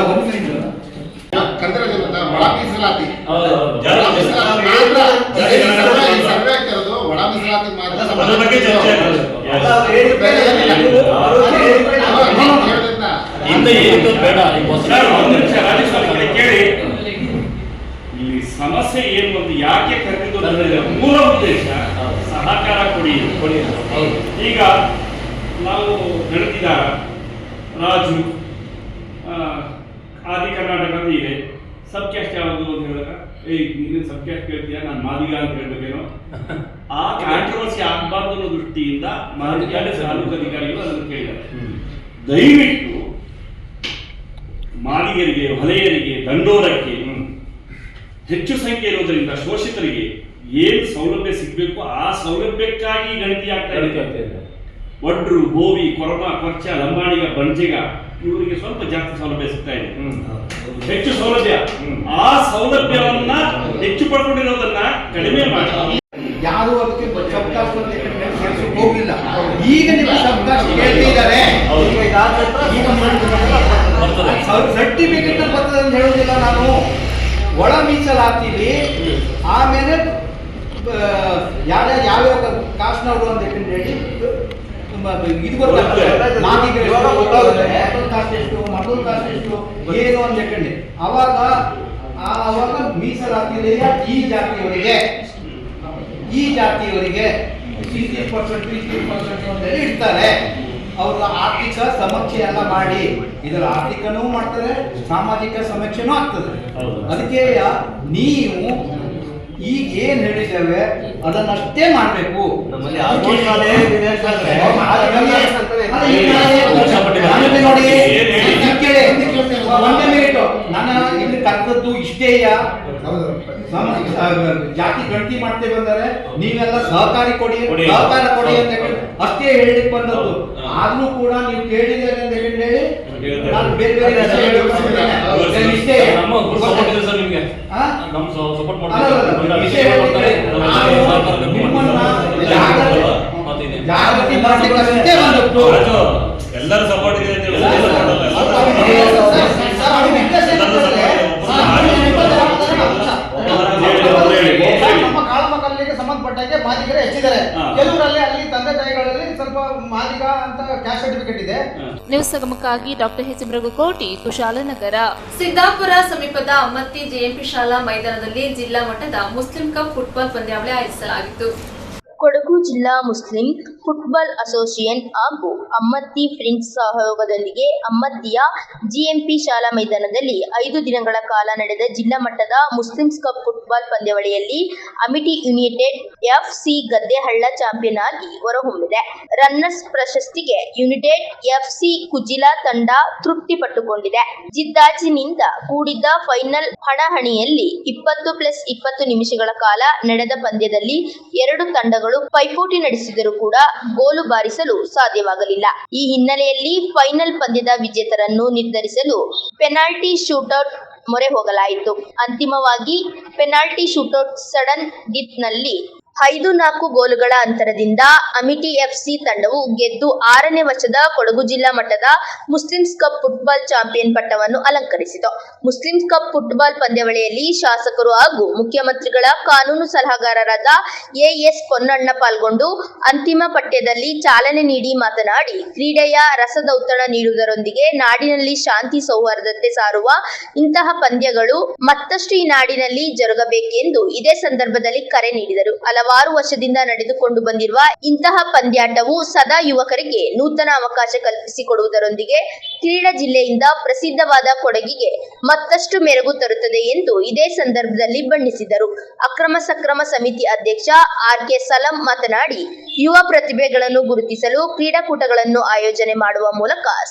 ಮೀಸಲಾತಿ ಒಳ ಮೀಸಲಾತಿ ಕೇಳಿ. ಇಲ್ಲಿ ಸಮಸ್ಯೆ ಏನು ಅಂತ ಯಾಕೆ ಕರೆದಿದ್ದು, ಮೂಲ ಉದ್ದೇಶ ಸಹಕಾರ ಕೊಡಿ. ಈಗ ನಾವು ಗಣತಿದಾರ ರಾಜು ಆದಿ ಕರ್ನಾಟಕ ಅಂತ ಇದೆ. ಸಬ್ ಕ್ಯಾಸ್ಟ್ ಯಾವುದು ಅಂತ ಹೇಳಿದಾಗ ನೀನು ಸಬ್ ಕ್ಯಾಸ್ಟ್ ಕೇಳ್ತೀಯ, ನಾನು ಮಾದಿಗ ಅಂತ ಹೇಳ್ಬೇಕೇನೋ. ಆ ಕಾಂಟ್ರವರ್ಸಿ ಆಗಬಾರ್ದು ಅನ್ನೋ ದೃಷ್ಟಿಯಿಂದ ತಾಲೂಕು ಅಧಿಕಾರಿಗಳು ಅದನ್ನು ಕೇಳಿದ್ದಾರೆ. ದಯವಿಟ್ಟು ಮಾದಿಗರಿಗೆ, ಹೊಲೆಯರಿಗೆ, ದಂಡೋರಕ್ಕೆ ಹೆಚ್ಚು ಸಂಖ್ಯೆ ಇರೋದರಿಂದ ಶೋಷಿತರಿಗೆ ಏನು ಸೌಲಭ್ಯ ಸಿಗಬೇಕು ಆ ಸೌಲಭ್ಯಕ್ಕಾಗಿ ಗಣತಿ ಆಗ್ತಾ ಇದೆ. ಒಡ್ರು, ಬೋವಿ, ಕೊರಮ, ಕೊರ್ಚ, ಲಂಬಾಣಿಗ, ಬಂಜಿಗ ಇವರಿಗೆ ಸ್ವಲ್ಪ ಜಾಸ್ತಿ ಸೌಲಭ್ಯ ಸಿಗ್ತಾ ಇದೆ, ಹೆಚ್ಚು ಸೌಲಭ್ಯ. ಆ ಸೌಲಭ್ಯವನ್ನ ಹೆಚ್ಚು ಪಡ್ಕೊಂಡಿರೋದನ್ನ ಕಡಿಮೆ ಮಾಡಿ. ಯಾರು ಅದಕ್ಕೆ ಹೋಗಿಲ್ಲ. ಈಗ ನೀವು ಕೇಳ್ತಿದ್ದಾರೆ, ಸರ್ಟಿಫಿಕೇಟ್ ಬರ್ತದೆ ಅಂತ ಹೇಳುದಿಲ್ಲ ನಾನು. ಒಳ ಮೀಸಲಾತಿಲಿ ಆಮೇಲೆ ಯಾವ್ಯಾವ ಕಾಸ್ಟ್ನವರು ಅಂತ ಹೇಳಿ ಇದು ಗೊತ್ತಾಗ್ತದೆ. ಮತ್ತೊಂದು ಕಾಸ್ಟ್ ಎಷ್ಟು ಏನು ಅಂತ ಹೇಳಿ ಅವಾಗ ಮೀಸಲಾತಿಯ ಈ ಜಾತಿಯವರಿಗೆ 60% 30% ಅಂತ ಇಡ್ತಾರೆ. ಅವ್ರ ಆರ್ಥಿಕ ಸಮೀಕ್ಷೆ ಎಲ್ಲ ಮಾಡಿ, ಇದರ ಆರ್ಥಿಕನೂ ಮಾಡ್ತಾರೆ, ಸಾಮಾಜಿಕ ಸಮೀಕ್ಷೆನೂ ಆಗ್ತದೆ. ಅದಕ್ಕೆ ನೀವು ಈಗ ಏನ್ ಹೇಳಿದ್ದೇವೆ ಅದನ್ನಷ್ಟೇ ಮಾಡಬೇಕು. ನಮ್ಮಲ್ಲಿ ನೋಡಿ, ಒಂದೇ ಮಿನಿಟ್, ನನ್ನ ಇಲ್ಲಿ ಕರ್ತದ್ದು ಇಷ್ಟೇಯ. ಜಾತಿ ಗಣತಿ ಮಾಡ್ತೇವೆ ಬಂದರೆ ನೀವೆಲ್ಲ ಸಹಕಾರ ಕೊಡಿ ಅಂತ ಹೇಳಿ ಅಷ್ಟೇ ಹೇಳಲಿಕ್ಕೆ ಬಂದದ್ದು. ಆದ್ರೂ ಕೂಡ ನೀವು ಕೇಳಿದ್ದೇನೆ ಅಂತ ಹೇಳಿ ನಾನು ಬೇರೆ ಬೇರೆ ಎಲ್ಲರೂ ಸಪೋರ್ಟ್ ಇದೆ ಅಂತ ನಮ್ಮ ಕಾಳಮಕಲ್ಲಿಗೆ ಸಂಬಂಧಪಟ್ಟಂಗೆ ಮಾದಿಗರೇ ಹೆಚ್ಚಿದ್ದಾರೆ. ಕೆಲವರಲ್ಲಿ ಅಲ್ಲಿ ತಂದೆ ತಾಯಿಗಳಲ್ಲಿ ಸ್ವಲ್ಪ ಮಾದಿಗ ಅಂತ ಕ್ಯಾಸ್ಟ್ ಸರ್ಟಿಫಿಕೇಟ್ ಇದೆ. ನ್ಯೂಸ್ ಸಂಗಮಕ್ಕಾಗಿ ಡಾಕ್ಟರ್ ಎಚ್ ಮೃಗಕೋಟಿ, ಕುಶಾಲನಗರ. ಸಿದ್ದಾಪುರ ಸಮೀಪದ ಅಮ್ಮತ್ತಿ ಜೆಎಂಪಿ ಶಾಲಾ ಮೈದಾನದಲ್ಲಿ ಜಿಲ್ಲಾ ಮಟ್ಟದ ಮುಸ್ಲಿಂ ಕಪ್ ಫುಟ್ಬಾಲ್ ಪಂದ್ಯಾವಳಿ ಆಯೋಜಿಸಲಾಗಿತ್ತು. ಕೊಡಗು ಜಿಲ್ಲಾ ಮುಸ್ಲಿಂ ಫುಟ್ಬಾಲ್ ಅಸೋಸಿಯೇಷನ್ ಹಾಗೂ ಅಮ್ಮತ್ತಿ ಫ್ರೆಂಡ್ಸ್ ಸಹಯೋಗದೊಂದಿಗೆ ಅಮ್ಮತ್ತಿಯ ಜಿಎಂಪಿ ಶಾಲಾ ಮೈದಾನದಲ್ಲಿ 5 ದಿನಗಳ ಕಾಲ ನಡೆದ ಜಿಲ್ಲಾ ಮಟ್ಟದ ಮುಸ್ಲಿಮ್ಸ್ ಕಪ್ ಫುಟ್ಬಾಲ್ ಪಂದ್ಯಾವಳಿಯಲ್ಲಿ ಅಮಿಟಿ ಯುನೈಟೆಡ್ ಎಫ್ಸಿ ಗದ್ದೆಹಳ್ಳ ಚಾಂಪಿಯನ್ ಆಗಿ ಹೊರಹೊಮ್ಮಿದೆ. ರನ್ನರ್ಸ್ ಪ್ರಶಸ್ತಿಗೆ ಯುನೈಟೆಡ್ ಎಫ್ಸಿ ಕುಜಿಲಾ ತಂಡ ತೃಪ್ತಿ ಪಟ್ಟುಕೊಂಡಿದೆ. ಜಿದ್ದಾಜಿನಿಂದ ಕೂಡಿದ್ದ ಫೈನಲ್ ಹಣಾಹಣಿಯಲ್ಲಿ 20+20 ನಿಮಿಷಗಳ ಕಾಲ ನಡೆದ ಪಂದ್ಯದಲ್ಲಿ 2 ತಂಡಗಳು ಪೈಪೋಟಿ ನಡೆಸಿದರೂ ಕೂಡ ಗೋಲು ಬಾರಿಸಲು ಸಾಧ್ಯವಾಗಲಿಲ್ಲ. ಈ ಹಿನ್ನೆಲೆಯಲ್ಲಿ ಫೈನಲ್ ಪಂದ್ಯದ ವಿಜೇತರನ್ನು ನಿರ್ಧರಿಸಲು ಪೆನಾಲ್ಟಿ ಶೂಟೌಟ್ ಮೊರೆ ಹೋಗಲಾಯಿತು. ಅಂತಿಮವಾಗಿ ಪೆನಾಲ್ಟಿ ಶೂಟೌಟ್ ಸಡನ್ ಡೆತ್ನಲ್ಲಿ 5-4 ಗೋಲುಗಳ ಅಂತರದಿಂದ ಅಮಿಟಿ ಎಫ್ಸಿ ತಂಡವು ಗೆದ್ದು 6ನೇ ವರ್ಷದ ಕೊಡಗು ಜಿಲ್ಲಾ ಮಟ್ಟದ ಮುಸ್ಲಿಮ್ಸ್ ಕಪ್ ಫುಟ್ಬಾಲ್ ಚಾಂಪಿಯನ್ ಪಟ್ಟವನ್ನು ಅಲಂಕರಿಸಿತು. ಮುಸ್ಲಿಮ್ಸ್ ಕಪ್ ಫುಟ್ಬಾಲ್ ಪಂದ್ಯಾವಳಿಯಲ್ಲಿ ಶಾಸಕರು ಹಾಗೂ ಮುಖ್ಯಮಂತ್ರಿಗಳ ಕಾನೂನು ಸಲಹಾಗಾರರಾದ ಎಎಸ್ ಪೊನ್ನಣ್ಣ ಪಾಲ್ಗೊಂಡು ಅಂತಿಮ ಪಠ್ಯದಲ್ಲಿ ಚಾಲನೆ ನೀಡಿ ಮಾತನಾಡಿ, ಕ್ರೀಡೆಯ ರಸದೌತಣ ನೀಡುವುದರೊಂದಿಗೆ ನಾಡಿನಲ್ಲಿ ಶಾಂತಿ ಸೌಹಾರ್ದತೆ ಸಾರುವ ಇಂತಹ ಪಂದ್ಯಗಳು ಮತ್ತಷ್ಟು ಈ ನಾಡಿನಲ್ಲಿ ಜರುಗಬೇಕೆಂದು ಇದೇ ಸಂದರ್ಭದಲ್ಲಿ ಕರೆ ನೀಡಿದರು. ಹಲವಾರು ವರ್ಷದಿಂದ ನಡೆದುಕೊಂಡು ಬಂದಿರುವ ಇಂತಹ ಪಂದ್ಯಾಟವು ಸದಾ ಯುವಕರಿಗೆ ನೂತನ ಅವಕಾಶ ಕಲ್ಪಿಸಿಕೊಡುವುದರೊಂದಿಗೆ ಕ್ರೀಡಾ ಜಿಲ್ಲೆಯಿಂದ ಪ್ರಸಿದ್ಧವಾದ ಕೊಡಗಿಗೆ ಮತ್ತಷ್ಟು ಮೆರುಗು ತರುತ್ತದೆ ಎಂದು ಇದೇ ಸಂದರ್ಭದಲ್ಲಿ ಬಣ್ಣಿಸಿದರು. ಅಕ್ರಮ ಸಕ್ರಮ ಸಮಿತಿ ಅಧ್ಯಕ್ಷ ಆರ್.ಕೆ. ಸಲಾಂ ಮಾತನಾಡಿ, ಯುವ ಪ್ರತಿಭೆಗಳನ್ನು ಗುರುತಿಸಲು ಕ್ರೀಡಾಕೂಟಗಳನ್ನು ಆಯೋಜನೆ ಮಾಡುವ ಮೂಲಕ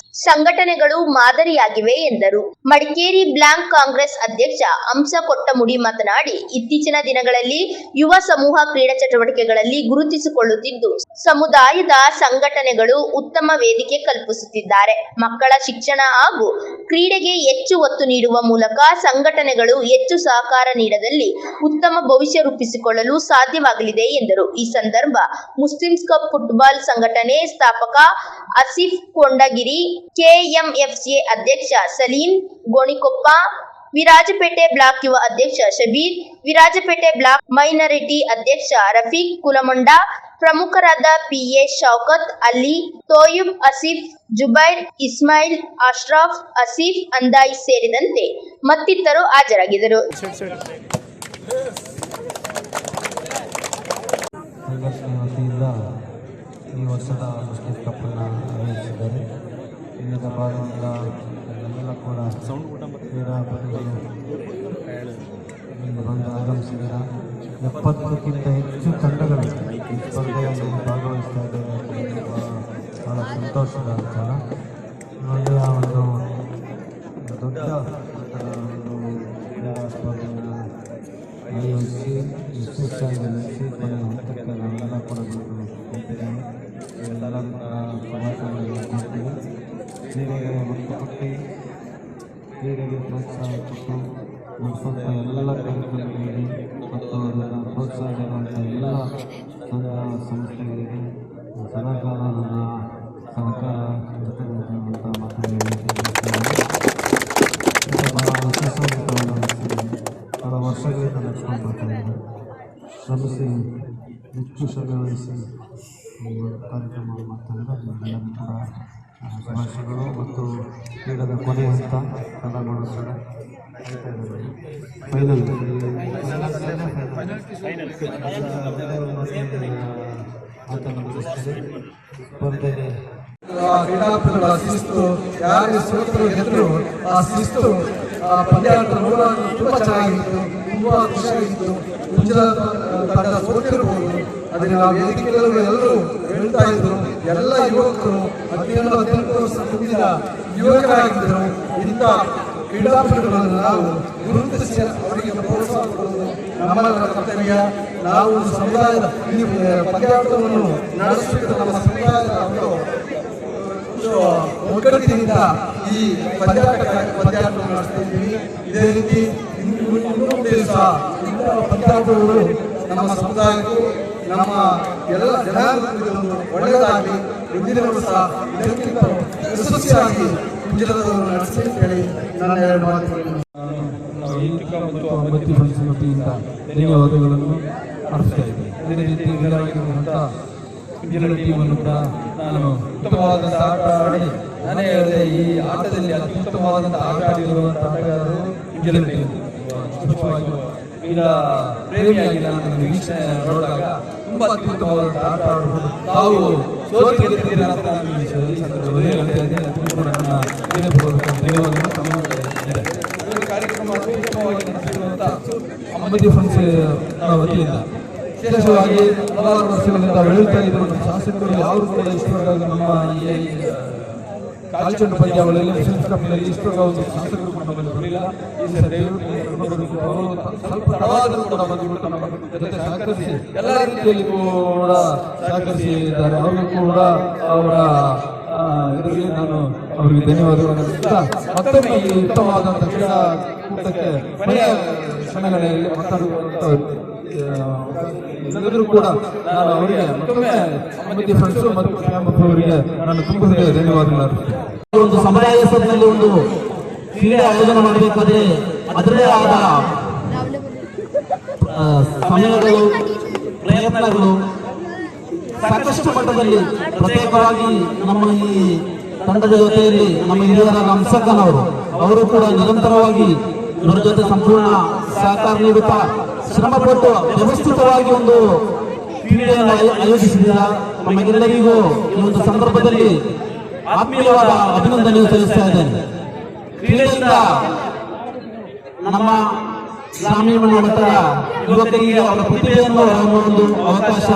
ಸಂಘಟನೆಗಳು ಮಾದರಿಯಾಗಿವೆ ಎಂದರು. ಮಡಿಕೇರಿ ಬ್ಲಾಕ್ ಕಾಂಗ್ರೆಸ್ ಅಧ್ಯಕ್ಷ ಹಂಸ ಕೊಟ್ಟಮುಡಿ ಮಾತನಾಡಿ, ಇತ್ತೀಚಿನ ದಿನಗಳಲ್ಲಿ ಯುವ ಸಮೂಹ ಕ್ರೀಡಾ ಚಟುವಟಿಕೆಗಳಲ್ಲಿ ಗುರುತಿಸಿಕೊಳ್ಳುತ್ತಿದ್ದು ಸಮುದಾಯದ ಸಂಘಟನೆಗಳು ಉತ್ತಮ ವೇದಿಕೆ ಕಲ್ಪಿಸುತ್ತಿದ್ದಾರೆ. ಮಕ್ಕಳ ಶಿಕ್ಷಣ ಹಾಗೂ ಕ್ರೀಡೆಗೆ ಹೆಚ್ಚು ಒತ್ತು ನೀಡುವ ಮೂಲಕ ಸಂಘಟನೆಗಳು ಹೆಚ್ಚು ಸಹಕಾರ ನೀಡದಲ್ಲಿ ಉತ್ತಮ ಭವಿಷ್ಯ ರೂಪಿಸಿಕೊಳ್ಳಲು ಸಾಧ್ಯವಾಗಲಿದೆ ಎಂದರು. ಈ ಸಂದರ್ಭ ಮುಸ್ಲಿಮ್ಸ್ ಕಪ್ ಫುಟ್ಬಾಲ್ ಸಂಘಟನೆ ಸ್ಥಾಪಕ ಆಸಿಫ್ ಕೊಂಡಗಿರಿ, ಕೆಎಂಎಫ್ಸಿ ಅಧ್ಯಕ್ಷ ಸಲೀಂ ಗೋಣಿಕೊಪ್ಪ, ವಿರಾಜಪೇಟೆ ಬ್ಲಾಕ್ ಯುವ ಅಧ್ಯಕ್ಷ ಶಬೀರ್, ವಿರಾಜಪೇಟೆ ಬ್ಲಾಕ್ ಮೈನಾರಿಟಿ ಅಧ್ಯಕ್ಷ ರಫೀಕ್ ಕುಲಮೊಂಡ, ಪ್ರಮುಖರಾದ ಪಿಎ ಶೌಕತ್ ಅಲಿ, ತೋಯುಬ್ ಆಸಿಫ್, ಜುಬೈರ್, ಇಸ್ಮಾಯಿಲ್, ಅಶ್ರಫ್, ಆಸಿಫ್ ಅಂದಾಯಿ ಸೇರಿದಂತೆ ಮತ್ತಿತರರು ಹಾಜರಾಗಿದ್ದರು. ಈ ವರ್ಷದ ಮುಸ್ಲಿಂ ಕಪ್ಪನ್ನು ಆಯೋಜಿಸಿದ್ದಾರೆ. ಇದರ ಭಾಗದಿಂದ ಎಲ್ಲ ಕೂಡ ಕ್ರೀಡಾಪಟುಗಳು ಬಂದು ಆಗಮಿಸಿದ್ದಾರೆ. 70ಕ್ಕಿಂತ ಹೆಚ್ಚು ತಂಡಗಳು ಈ ಸ್ಪರ್ಧೆಯಲ್ಲಿ ಭಾಗವಹಿಸ್ತಾ ಇದ್ದಾರೆ. ಬಹಳ ಸಂತೋಷದ ವಿಚಾರ. ಒಳ್ಳೆಯ ಒಂದು ದೊಡ್ಡ ಒಂದು ಕ್ರೀಡಾ ಸ್ಪರ್ಧೆಯನ್ನು ಆಯೋಜಿಸಿ ಯಶಸ್ವಿಯಾಗಿ ನಡೆಸಿ ಕೊನೆಯ ಹಂತಕ್ಕೆ ನಾವೆಲ್ಲ ಕೂಡ ಕೊಟ್ಟಿದ್ದೇವೆ. ಎಲ್ಲ ಶುಭಾಶಯಗಳನ್ನು ಕೊಡ್ತೀವಿ. ಕ್ರೀಡೆಗೆ ಒತ್ತು ಕೊಟ್ಟು ಕ್ರೀಡೆಗೆ ಪ್ರೋತ್ಸಾಹ ಕೊಟ್ಟು ನಡೆಸುವಂಥ ಎಲ್ಲ ಕಾರ್ಯಕ್ರಮಗಳಿಗೆ ಮತ್ತು ಅದನ್ನು ಪ್ರೋತ್ಸಾಹ ನೀಡುವಂಥ ಎಲ್ಲ ಸಂಘ ಸಂಸ್ಥೆಗಳಿಗೆ ಸದಾಕಾಲ ನನ್ನ ಸಹಕಾರ ಜೊತೆಗಿರುವಂಥ ಮಾತುಗಳಿಗೆ ಬಹಳ ವಿಶೇಷವಾದ ಬಹಳ ವರ್ಷಗಳಿಂದ ನಡೆಸ್ಕೊಂಡು ಬರ್ತಾಯಿದ್ದಾರೆ. ಶ್ರಮಿಸಿ ಹೆಚ್ಚು ಶ್ರಮೆ ವಹಿಸಿ ಈ ಕಾರ್ಯಕ್ರಮ ಮಾಡ್ತಾಯಿದ್ದಾರೆ. ಎಲ್ಲರಿಗೂ ಕೂಡ ಶುಭಾಶಯಗಳು. ಮತ್ತು ಕ್ರೀಡಾದ ಕೊನೆ ಹಂತ ಕನ್ನಡ ಫೈನಲ್ ಅಂತ ನಡೆಸುತ್ತದೆ ಸ್ಪರ್ಧೆ ಕ್ರೀಡಾಪಟುಗಳ ಶಿಸ್ತು, ಯಾರು ಸೋತರು ಗೆದ್ರು ಆ ಶಿಸ್ತು ಪಂದ್ಯಾಟ ನೋಡುವಾಗ ತುಂಬ ಚೆನ್ನಾಗಿತ್ತು, ತುಂಬ ಖುಷಿಯಾಗಿತ್ತು. ಮುಂಚಿನ ತಂಡ ಸೋತಿರ್ಬೋದು, ಆದರೆ ನಾವು ವೇದಿಕೆಯಲ್ಲಿ ಎಲ್ಲರೂ ಹೇಳ್ತಾ ಇದ್ರು, ಎಲ್ಲ ಯುವಕರು 17-18 ವರ್ಷ ತುಂಬಿದ ಯುವಕರಾಗಿದ್ದರು. ಇಂಥ ಕ್ರೀಡಾಪಟುಗಳನ್ನು ನಾವು ಗುರುತಿಸಿ ಅವರಿಗೆ ಪ್ರೋತ್ಸಾಹ ಕೊಡುವುದು ನಮ್ಮೆಲ್ಲರ ಕರ್ತವ್ಯ. ನಾವು ಸಮುದಾಯದ ಈ ಪಂದ್ಯಾಟವನ್ನು ನಡೆಸುತ್ತಿದ್ದ ನಮ್ಮ ಸಮುದಾಯದ ಒಂದು ಒಗ್ಗಟ್ಟಿನಿಂದ ಈ ಪಂದ್ಯಾಟವನ್ನು ನಡೆಸ್ತಾ ಇದ್ದೀವಿ. ಇದೇ ರೀತಿ ಇನ್ನೂ ಸಹ ಇಂಥ ಪಂದ್ಯಾಟಗಳು ನಮ್ಮ ಸಮುದಾಯಕ್ಕೂ ನಮ್ಮ ಎಲ್ಲ ಜನಾಂಗಕ್ಕೂ ಒಳ್ಳೆಯದಾಗಲಿ. ಮುಂದಿನ ವರ್ಷ ಇದಕ್ಕಿಂತ ಯಶಸ್ವಿಯಾಗಿ ಮುಂಜಿನದನ್ನು ನಡೆಸಿ ಅಂತ ಹೇಳಿ ನನ್ನ 2 ಮಾತುಗಳನ್ನು ಮತ್ತು ಅಮ್ಮತ್ತಿ ಫ್ರೆಂಡ್ಸ್ ವತಿಯಿಂದ ಧನ್ಯವಾದಗಳನ್ನು ಅರ್ಪಿಸ್ತಾ ಇದ್ದೀನಿ. ಅದೇ ರೀತಿ ಇದರಾಗಿರುವಂಥ ಇಂಜಿನಿಯರ್ ಟೀಮನ್ನು ಕೂಡ ನಾನು ಉತ್ತಮವಾದಂಥ ಆಟ ಆಡಿ, ನಾನೇ ಹೇಳಿದೆ ಈ ಆಟದಲ್ಲಿ ಅತ್ಯುತ್ತಮವಾದಂಥ ಆಟ ಆಡಿರುವಂಥ ಆಟಗಾರರು ಇಂಜಿನಿಯರ್ ಟೀಮ್. ಸ್ಪಷ್ಟವಾಗಿ ಈಗ ಪ್ರೇಮಿಯಾಗಿ ನಾನು ವೀಕ್ಷಣೆ ನೋಡಿದಾಗ ತುಂಬ ಅತ್ಯುತ್ತಮವಾದಂಥ ಆಟ ಆಡಬಹುದು. ತಾವು ಸೋತು ಗೆದ್ದಿದ್ದೀರ ಅಂತ ನಾನು ಈ ಸಂದರ್ಭದಲ್ಲಿ ಹೇಳ್ತಾ ಇದ್ದೇನೆ. ನನ್ನ ಧನ್ಯವಾದಗಳು ತಮಗೆ ಕಾರ್ಯಕ್ರಮ ಅತ್ಯುತ್ತಮವಾಗಿ ನಡೆಸಿರುವಂಥ ಅಮ್ಮತ್ತಿ ಫ್ರೆಂಡ್ಸ್ ವತಿಯಿಂದ ವಿಶೇಷವಾಗಿ ಹಲವಾರು ವರ್ಷಗಳಿಂದ ಹೇಳ್ತಾ ಇದ್ರು, ನಮ್ಮ ಶಾಸಕರು ಯಾರು ಕೂಡ ಇಷ್ಟವಾದ ನಮ್ಮ ಈ ಕಾಲ್ಚೆಂಡು ಪಂದ್ಯಾವಳಿಯಲ್ಲಿ ಫ್ರೆಂಡ್ಸ್ ಕಪ್ನಲ್ಲಿ ಇಷ್ಟವಾದ ಒಂದು ಶಾಸಕರು ಕೂಡ ನಮ್ಮಲ್ಲಿ ಬರಲಿಲ್ಲ. ಈ ಸಲ ದಯವಿಟ್ಟು ಸ್ವಲ್ಪ ತಡವಾದರೂ ಕೂಡ ಬಂದುಬಿಟ್ಟು ನಮ್ಮ ಜೊತೆ ಸಹಕರಿಸಿ ಎಲ್ಲ ರೀತಿಯಲ್ಲಿ ಕೂಡ ಸಹಕರಿಸಿದ್ದಾರೆ. ಅವರಿಗೂ ಕೂಡ ಅವರ ಇದರಲ್ಲಿ ನಾನು ಅವರಿಗೆ ಧನ್ಯವಾದಗಳನ್ನು ಅರ್ಪಿಸುತ್ತಾ ಮತ್ತೊಮ್ಮೆ ಈ ಉತ್ತಮವಾದಂಥ ಕ್ರೀಡಾಕೂಟಕ್ಕೆ ಕೊನೆಯ ಕ್ಷಣಗಳಲ್ಲಿ ಮಾತಾಡುವಂಥ ಎಲ್ಲರೂ ಕೂಡ ನಾನು ಅವರಿಗೆ ಮತ್ತೊಮ್ಮೆ ಅಮ್ಮತ್ತಿ ಫ್ರೆಂಡ್ಸ್ ಮತ್ತು ಕ್ಯಾಂಪ್ ಅವರಿಗೆ ನಾನು ತುಂಬ ಧನ್ಯವಾದಗಳು ಅರ್ಪಿಸುತ್ತೇನೆ. ಒಂದು ಸಮುದಾಯ ಹೆಸರಿನಲ್ಲಿ ಒಂದು ಕ್ರೀಡೆ ಆಯೋಜನೆ ಮಾಡಬೇಕಾದ್ರೆ ಅದರದೇ ಆದ ಸಮಯಗಳು, ಪ್ರಯತ್ನಗಳು ಸಾಕಷ್ಟು ಮಟ್ಟದಲ್ಲಿ ಪ್ರತ್ಯೇಕವಾಗಿ ನಮ್ಮ ಈ ತಂಡದ ಜೊತೆಯಲ್ಲಿ ನಮ್ಮ ಹಿರಿಯರಾದ ಹಂಸಕ್ಕನವರು ಅವರು ಕೂಡ ನಿರಂತರವಾಗಿ ಇವರ ಜೊತೆ ಸಂಪೂರ್ಣ ಸಹಕಾರ ನೀಡುತ್ತಾ ಶ್ರಮಪಟ್ಟು ವ್ಯವಸ್ಥಿತವಾಗಿ ಒಂದು ಕ್ರೀಡೆಯನ್ನು ಆಯೋಜಿಸಿದ ನಮಗೆಲ್ಲರಿಗೂ ಈ ಒಂದು ಸಂದರ್ಭದಲ್ಲಿ ಆತ್ಮೀಯವಾದ ಅಭಿನಂದನೆ ಸಲ್ಲಿಸ್ತಾ ಇದ್ದೇನೆ. ಕ್ರೀಡೆಯಿಂದ ನಮ್ಮ ಗ್ರಾಮೀಣ ಮಟ್ಟದ ಯುವಕರಿಗೆ ಅವರ ಪ್ರತಿಭೆಯನ್ನು ಹೊರಹೊಮ್ಮುವ ಒಂದು ಅವಕಾಶ.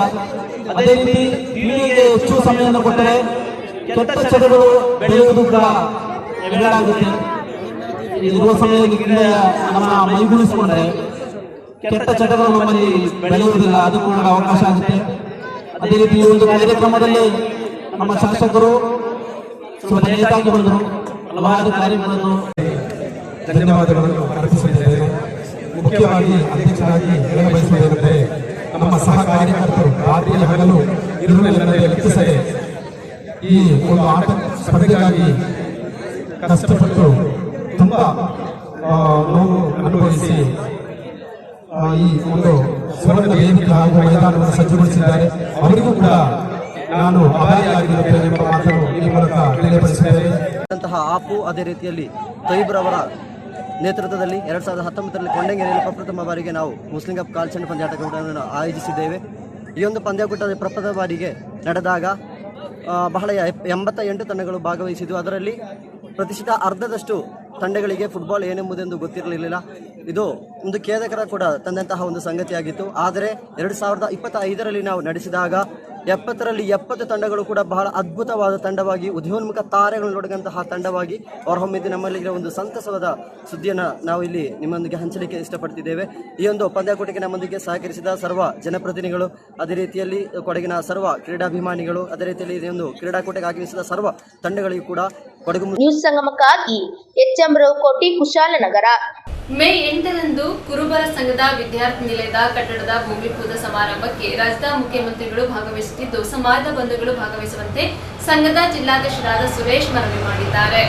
ಅದೇ ರೀತಿ ಕ್ರೀಡೆಗೆ ಹೆಚ್ಚು ಸಮಯವನ್ನು ಕೊಟ್ಟರೆ ಕೆಟ್ಟ ಚಟಗಳು ಬೆಳೆಯುವುದು ಕೂಡ ಎದುರಾಗುತ್ತೆ. ಇರುವ ಸಮಯದಲ್ಲಿ ಕ್ರೀಡೆ ನಮ್ಮ ಮೈಗೂಡಿಸಿಕೊಂಡ್ರೆ ಕೆಟ್ಟ ಚಟಗಳು ನಮ್ಮಲ್ಲಿ ಬೆಳೆಯುವುದಿಲ್ಲ, ಅದು ಕೂಡ ಅವಕಾಶ ಆಗುತ್ತೆ. ಅದೇ ರೀತಿ ಈ ಒಂದು ಕಾರ್ಯಕ್ರಮದಲ್ಲಿ ನಮ್ಮ ಶಾಸಕರು ಸ್ವಲ್ಪ ಲೇಟಾಗಿ ಬಂದರು, ಹಲವಾರು ಕಾರ್ಯಗಳನ್ನು ಧನ್ಯವಾದಗಳನ್ನು ಅರ್ಪಿಸುತ್ತಿದ್ದೇನೆ. ಮುಖ್ಯವಾಗಿ ಅಧ್ಯಕ್ಷರಾಗಿ ಹೇಳಬಯಸುವುದೇನೆಂದರೆ ನಮ್ಮ ಸಹ ಕಾರ್ಯಕರ್ತರು ರಾತ್ರಿ ಹಗಲು ಇರುವೆಲ್ಲದೆ ಲೆಕ್ಕಿಸದೆ ಈ ಒಂದು ಆಟ ಸ್ಪರ್ಧೆಗಾಗಿ ಕಷ್ಟಪಟ್ಟು ತುಂಬ ನೋವು ಅನುಭವಿಸಿ ಈ ಒಂದು ಸ್ವರ್ಣ ವೇದಿಕೆ ಹಾಗೂ ಮೈದಾನವನ್ನು ಸಜ್ಜುಗೊಳಿಸಿದ್ದಾರೆ. ಅವರಿಗೂ ಕೂಡ ನಾನು ಆಭಾರಿಯಾಗಿರುತ್ತೇನೆ ಎಂಬ ಮಾತನ್ನು ಈ ಮೂಲಕ ತಿಳಿಯಪಡಿಸಿದ್ದೇನೆ. ಆಪು ಅದೇ ರೀತಿಯಲ್ಲಿ ತೈಬ್ರವರ ನೇತೃತ್ವದಲ್ಲಿ 2019ರಲ್ಲಿ ಕೊಂಡಂಗೇರಿಯಲ್ಲಿ ಪ್ರಪ್ರಥಮ ಬಾರಿಗೆ ನಾವು ಮುಸ್ಲಿಂ ಕಪ್ ಕಾಲ್ಚೆಂಡು ಪಂದ್ಯಾಟಗಳನ್ನು ಆಯೋಜಿಸಿದ್ದೇವೆ. ಈ ಒಂದು ಪಂದ್ಯಾಕೂಟದ ಪ್ರಪ್ರಥಮ ಬಾರಿಗೆ ನಡೆದಾಗ ಬಹಳ 88 ತಂಡಗಳು ಭಾಗವಹಿಸಿದ್ದು. ಅದರಲ್ಲಿ ಪ್ರತಿಶತ ಅರ್ಧದಷ್ಟು ತಂಡಗಳಿಗೆ ಫುಟ್ಬಾಲ್ ಏನೆಂಬುದೆಂದು ಗೊತ್ತಿರಲಿಲ್ಲ. ಇದು ಒಂದು ಖೇದಕರ ಕೂಡ ತಂದಂತಹ ಒಂದು ಸಂಗತಿಯಾಗಿತ್ತು. ಆದರೆ 2025ರಲ್ಲಿ ನಾವು ನಡೆಸಿದಾಗ 70ರಲ್ಲಿ 70 ತಂಡಗಳು ಕೂಡ ಬಹಳ ಅದ್ಭುತವಾದ ತಂಡವಾಗಿ, ಉದಯೋನ್ಮುಖ ತಾರೆಗಳನ್ನೊಡಗಂತಹ ತಂಡವಾಗಿ ಹೊರಹೊಮ್ಮಿದ್ದು ನಮ್ಮಲ್ಲಿರೋ ಒಂದು ಸಂತಸವಾದ ಸುದ್ದಿಯನ್ನು ನಾವು ಇಲ್ಲಿ ನಿಮ್ಮೊಂದಿಗೆ ಹಂಚಲಿಕ್ಕೆ ಇಷ್ಟಪಡ್ತಿದ್ದೇವೆ. ಈ ಒಂದು ಪಂದ್ಯಾಕೂಟಕ್ಕೆ ನಮ್ಮೊಂದಿಗೆ ಸಹಕರಿಸಿದ ಸರ್ವ ಜನಪ್ರತಿನಿಧಿಗಳು, ಅದೇ ರೀತಿಯಲ್ಲಿ ಕೊಡಗಿನ ಸರ್ವ ಕ್ರೀಡಾಭಿಮಾನಿಗಳು, ಅದೇ ರೀತಿಯಲ್ಲಿ ಈ ಒಂದು ಕ್ರೀಡಾಕೂಟಕ್ಕೆ ಆಗಮಿಸಿದ ಸರ್ವ ತಂಡಗಳಿಗೂ ಕೂಡ ಕೊಡಗು ನ್ಯೂಸ್ ಸಂಗಮಕ್ಕಾಗಿ ಎಚ್ಎಂ ಕೋಟಿ, ಕುಶಾಲನಗರ. ಮೇ 8ರಂದು ಕುರುಬರ ಸಂಘದ ವಿದ್ಯಾರ್ಥಿ ನಿಲಯದ ಕಟ್ಟಡದ ಭೂಮಿ ಪೂಜಾ ಸಮಾರಂಭಕ್ಕೆ ರಾಜ್ಯದ ಮುಖ್ಯಮಂತ್ರಿಗಳು ಭಾಗವಹಿಸುತ್ತಿದ್ದು, ಸಮಾಜದ ಬಂಧುಗಳು ಭಾಗವಹಿಸುವಂತೆ ಸಂಘದ ಜಿಲ್ಲಾಧ್ಯಕ್ಷರಾದ ಸುರೇಶ್ ಮನವಿ ಮಾಡಿದ್ದಾರೆ.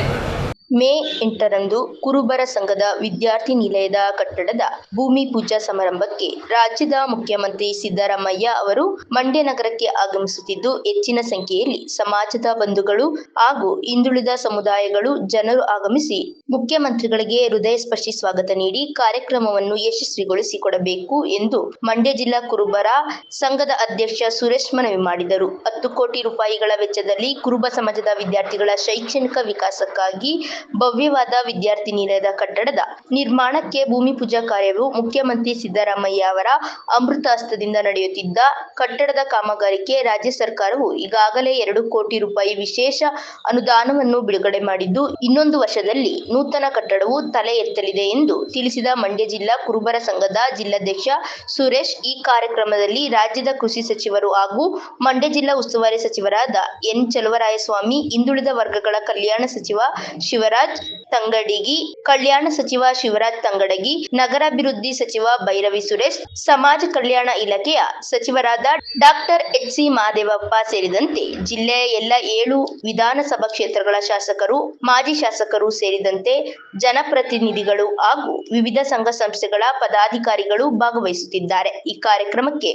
ಮೇ 8ರಂದು ಕುರುಬರ ಸಂಘದ ವಿದ್ಯಾರ್ಥಿ ನಿಲಯದ ಕಟ್ಟಡದ ಭೂಮಿ ಪೂಜಾ ಸಮಾರಂಭಕ್ಕೆ ರಾಜ್ಯದ ಮುಖ್ಯಮಂತ್ರಿ ಸಿದ್ದರಾಮಯ್ಯ ಅವರು ಮಂಡ್ಯ ನಗರಕ್ಕೆ ಆಗಮಿಸುತ್ತಿದ್ದು ಹೆಚ್ಚಿನ ಸಂಖ್ಯೆಯಲ್ಲಿ ಸಮಾಜದ ಬಂಧುಗಳು ಹಾಗೂ ಹಿಂದುಳಿದ ಸಮುದಾಯಗಳು ಜನರು ಆಗಮಿಸಿ ಮುಖ್ಯಮಂತ್ರಿಗಳಿಗೆ ಹೃದಯ ಸ್ಪರ್ಶಿ ಸ್ವಾಗತ ನೀಡಿ ಕಾರ್ಯಕ್ರಮವನ್ನು ಯಶಸ್ವಿಗೊಳಿಸಿಕೊಡಬೇಕು ಎಂದು ಮಂಡ್ಯ ಜಿಲ್ಲಾ ಕುರುಬರ ಸಂಘದ ಅಧ್ಯಕ್ಷ ಸುರೇಶ್ ಮನವಿ ಮಾಡಿದರು. 10 ಕೋಟಿ ರೂಪಾಯಿಗಳ ವೆಚ್ಚದಲ್ಲಿ ಕುರುಬ ಸಮಾಜದ ವಿದ್ಯಾರ್ಥಿಗಳ ಶೈಕ್ಷಣಿಕ ವಿಕಾಸಕ್ಕಾಗಿ ಭವ್ಯವಾದ ವಿದ್ಯಾರ್ಥಿ ನಿಲಯದ ಕಟ್ಟಡದ ನಿರ್ಮಾಣಕ್ಕೆ ಭೂಮಿ ಪೂಜಾ ಕಾರ್ಯವು ಮುಖ್ಯಮಂತ್ರಿ ಸಿದ್ದರಾಮಯ್ಯ ಅವರ ಅಮೃತ ಹಸ್ತದಿಂದ ನಡೆಯುತ್ತಿದ್ದ ಕಟ್ಟಡದ ಕಾಮಗಾರಿಗೆ ರಾಜ್ಯ ಸರ್ಕಾರವು ಈಗಾಗಲೇ 2 ಕೋಟಿ ರೂಪಾಯಿ ವಿಶೇಷ ಅನುದಾನವನ್ನು ಬಿಡುಗಡೆ ಮಾಡಿದ್ದು, ಇನ್ನೊಂದು ವರ್ಷದಲ್ಲಿ ನೂತನ ಕಟ್ಟಡವು ತಲೆ ಎತ್ತಲಿದೆ ಎಂದು ತಿಳಿಸಿದ ಮಂಡ್ಯ ಜಿಲ್ಲಾ ಕುರುಬರ ಸಂಘದ ಜಿಲ್ಲಾಧ್ಯಕ್ಷ ಸುರೇಶ್, ಈ ಕಾರ್ಯಕ್ರಮದಲ್ಲಿ ರಾಜ್ಯದ ಕೃಷಿ ಸಚಿವರು ಹಾಗೂ ಮಂಡ್ಯ ಜಿಲ್ಲಾ ಉಸ್ತುವಾರಿ ಸಚಿವರಾದ ಎನ್. ಚಲುವರಾಯಸ್ವಾಮಿ, ಹಿಂದುಳಿದ ವರ್ಗಗಳ ಕಲ್ಯಾಣ ಸಚಿವ ಶಿವರಾಜ್ ತಂಗಡಗಿ, ಕಲ್ಯಾಣ ಸಚಿವ ಶಿವರಾಜ್ ತಂಗಡಗಿ, ನಗರಾಭಿವೃದ್ಧಿ ಸಚಿವ ಭೈರವಿ ಸುರೇಶ್, ಸಮಾಜ ಕಲ್ಯಾಣ ಇಲಾಖೆಯ ಸಚಿವರಾದ ಡಾಕ್ಟರ್ ಎಚ್. ಸಿ. ಮಹದೇವಪ್ಪ ಸೇರಿದಂತೆ ಜಿಲ್ಲೆಯ ಎಲ್ಲ 7 ವಿಧಾನಸಭಾ ಕ್ಷೇತ್ರಗಳ ಶಾಸಕರು, ಮಾಜಿ ಶಾಸಕರು ಸೇರಿದಂತೆ ಜನಪ್ರತಿನಿಧಿಗಳು ಹಾಗೂ ವಿವಿಧ ಸಂಘ ಸಂಸ್ಥೆಗಳ ಪದಾಧಿಕಾರಿಗಳು ಭಾಗವಹಿಸುತ್ತಿದ್ದಾರೆ. ಈ ಕಾರ್ಯಕ್ರಮಕ್ಕೆ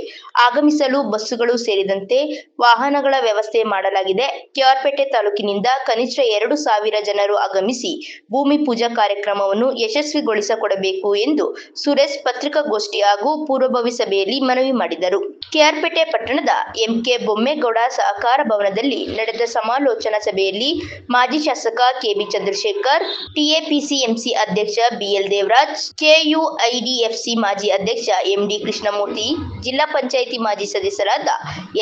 ಆಗಮಿಸಲು ಬಸ್ಸುಗಳು ಸೇರಿದಂತೆ ವಾಹನಗಳ ವ್ಯವಸ್ಥೆ ಮಾಡಲಾಗಿದೆ. ಕೆಆರ್ಪೇಟೆ ತಾಲೂಕಿನಿಂದ ಕನಿಷ್ಠ 2,000 ಜನರು ಆಗಮಿಸಿ ಭೂಮಿ ಪೂಜಾ ಕಾರ್ಯಕ್ರಮವನ್ನು ಯಶಸ್ವಿಗೊಳಿಸಿಕೊಡಬೇಕು ಎಂದು ಸುರೇಶ್ ಪತ್ರಿಕಾಗೋಷ್ಠಿ ಹಾಗೂ ಪೂರ್ವಭಾವಿ ಸಭೆಯಲ್ಲಿ ಮನವಿ ಮಾಡಿದರು. ಕೆಆರ್ಪೇಟೆ ಪಟ್ಟಣದ ಎಂಕೆ ಬೊಮ್ಮೇಗೌಡ ಸಹಕಾರ ಭವನದಲ್ಲಿ ನಡೆದ ಸಮಾಲೋಚನಾ ಸಭೆಯಲ್ಲಿ ಮಾಜಿ ಶಾಸಕ ಕೆಬಿ ಚಂದ್ರಶೇಖರ್, ಟಿಎಪಿಸಿಎಂಸಿ ಅಧ್ಯಕ್ಷ ಬಿಎಲ್ ದೇವರಾಜ್, ಕೆಯುಐಡಿಎಫ್ಸಿ ಮಾಜಿ ಅಧ್ಯಕ್ಷ ಎಂಡಿ ಕೃಷ್ಣಮೂರ್ತಿ, ಜಿಲ್ಲಾ ಪಂಚಾಯಿತಿ ಮಾಜಿ ಸದಸ್ಯರಾದ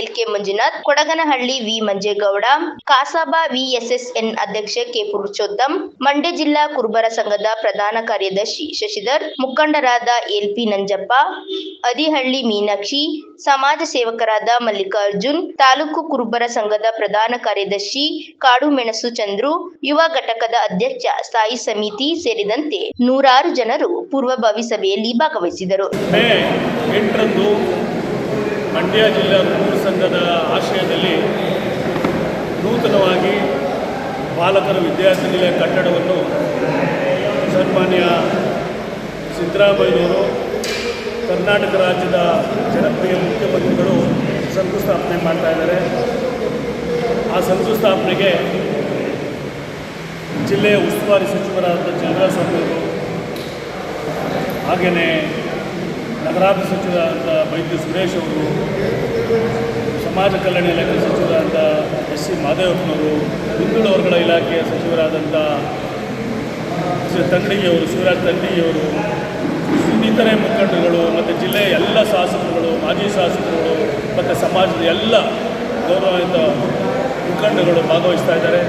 L K Manjunath, Kodaganahalli V Manjegowda, Kasaba VSSN ಅಧ್ಯಕ್ಷ ಕೆ ಪುರುಷೋತ್ತಮ್, ಮಂಡ್ಯ ಜಿಲ್ಲಾ ಕುರುಬರ ಸಂಘದ ಪ್ರಧಾನ ಕಾರ್ಯದರ್ಶಿ ಶಶಿಧರ್, ಮುಖಂಡರಾದ ಎಲ್ಪಿ ನಂಜಪ್ಪ, ಅದಿಹಳ್ಳಿ ಮೀನಾಕ್ಷಿ, ಸಮಾಜ ಸೇವಕರಾದ ಮಲ್ಲಿಕಾರ್ಜುನ್, ತಾಲೂಕು ಕುರುಬರ ಸಂಘದ ಪ್ರಧಾನ ಕಾರ್ಯದರ್ಶಿ ಕಾಡು ಮೆಣಸು ಚಂದ್ರು, ಯುವ ಘಟಕದ ಅಧ್ಯಕ್ಷ ಸ್ಥಾಯಿ ಸಮಿತಿ ಸೇರಿದಂತೆ ನೂರಾರು ಜನರು ಪೂರ್ವಭಾವಿ ಸಭೆಯಲ್ಲಿ ಭಾಗವಹಿಸಿದರು. ಮೇ 8ರಂದು ಮಂಡ್ಯ ಜಿಲ್ಲಾ ಕುರುಬರ ಸಂಘದ ಆಶ್ರಯದಲ್ಲಿ ನೂತನವಾಗಿ ಬಾಲಕರ ವಿದ್ಯಾರ್ಥಿ ನಿಲಯ ಕಟ್ಟಡವನ್ನು ಸನ್ಮಾನ್ಯ ಸಿದ್ದರಾಮಯ್ಯನವರು ಕರ್ನಾಟಕ ರಾಜ್ಯದ ಜನಪ್ರಿಯ ಮುಖ್ಯಮಂತ್ರಿಗಳು ಶಂಕುಸ್ಥಾಪನೆ ಮಾಡ್ತಾ ಇದ್ದಾರೆ. ಆ ಶಂಕುಸ್ಥಾಪನೆಗೆ ಜಿಲ್ಲೆಯ ಉಸ್ತುವಾರಿ ಸಚಿವರಾದ ಚಂದ್ರಸ್ವಾಮಿ ಅವರು, ಹಾಗೆಯೇ ನಗರಾಭಿವೃದ್ಧಿ ಸಚಿವರಾದ ವೈದ್ಯ ಸುರೇಶ್ ಅವರು, ಸಮಾಜ ಕಲ್ಯಾಣ ಇಲಾಖೆ ಸಚಿವರಾದ ಎಸ್. ಸಿ. ಮಹದೇವಪ್ಪನವರು, ಹಿಂದುಳಿದ ವರ್ಗಗಳ ಇಲಾಖೆಯ ಸಚಿವರಾದಂಥ ತಂಗಡಿಗೆಯವರು, ಶಿವರಾಜ್ ತಂಗಡಿಗೆಯವರು, ಇನ್ನಿತರೆ ಮುಖಂಡರುಗಳು ಮತ್ತು ಜಿಲ್ಲೆಯ ಎಲ್ಲ ಶಾಸಕರುಗಳು, ಮಾಜಿ ಶಾಸಕರುಗಳು ಮತ್ತು ಸಮಾಜದ ಎಲ್ಲ ಗೌರವಾನ್ವಿತ ಮುಖಂಡರುಗಳು ಭಾಗವಹಿಸ್ತಾ ಇದ್ದಾರೆ.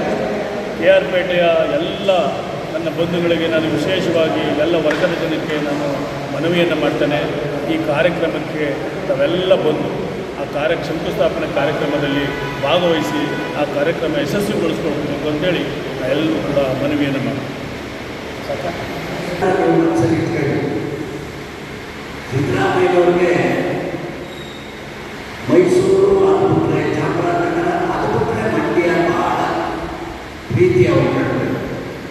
ಕೆಆರ್ಪೇಟೆಯ ಎಲ್ಲ ನನ್ನ ಬಂಧುಗಳಿಗೆ ನಾನು ವಿಶೇಷವಾಗಿ ಎಲ್ಲ ವರ್ಗದ ಜನಕ್ಕೆ ನಾನು ಮನವಿಯನ್ನು ಮಾಡ್ತೇನೆ. ಈ ಕಾರ್ಯಕ್ರಮಕ್ಕೆ ತಾವೆಲ್ಲ ಬಂದು ಆ ಶಂಕುಸ್ಥಾಪನೆ ಕಾರ್ಯಕ್ರಮದಲ್ಲಿ ಭಾಗವಹಿಸಿ ಆ ಕಾರ್ಯಕ್ರಮ ಯಶಸ್ವಿಗೊಳಿಸ್ಕೊಳ್ಬೇಕು ಅಂತೇಳಿ ಎಲ್ಲರೂ ಕೂಡ ಮನವಿಯನ್ನು ಮಾಡ್ತೀನಿ. ಸಿದ್ದರಾಮಯ್ಯವ್ರಿಗೆ ಮೈಸೂರು ಅದು ಬಿಟ್ಟರೆ ಚಾಮರಾಜನಗರ ಅದು ಬಿಟ್ಟರೆ ಮಂಡ್ಯ ಭಾಳ ಪ್ರೀತಿಯ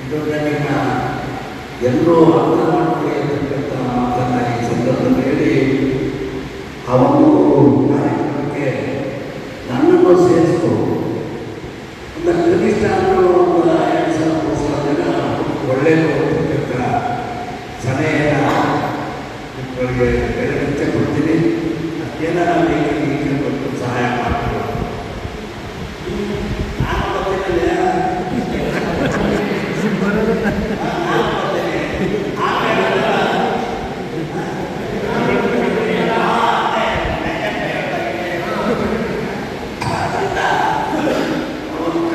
ಇದನ್ನ ಎಲ್ಲರೂ ಅರ್ಥ ಮಾಡ್ಕೊಳ್ಳಿ ಅಂತಕ್ಕಂಥ ಮಾತನ್ನು ಈ ಸಂದರ್ಭದಲ್ಲಿ ಹೇಳಿ ಅವರು ಕಾರ್ಯಕ್ರಮಕ್ಕೆ ನನ್ನನ್ನು ಸೇರಿಸ್ತು. ಒಂದು ಕನಿಷ್ಠ ಒಂದು 2,000 ಜನ ಒಳ್ಳೆಯದು ಅಂತಕ್ಕಂಥ ಸಲಹೆಯನ್ನು ನಿಮಗೆ ಬೆಳಗ್ಗೆ ಕೊಡ್ತೀನಿ. ಏನಾರ ಈಗ ಬಂದು ಸಹಾಯ ಮಾಡ್ತೀವಿ.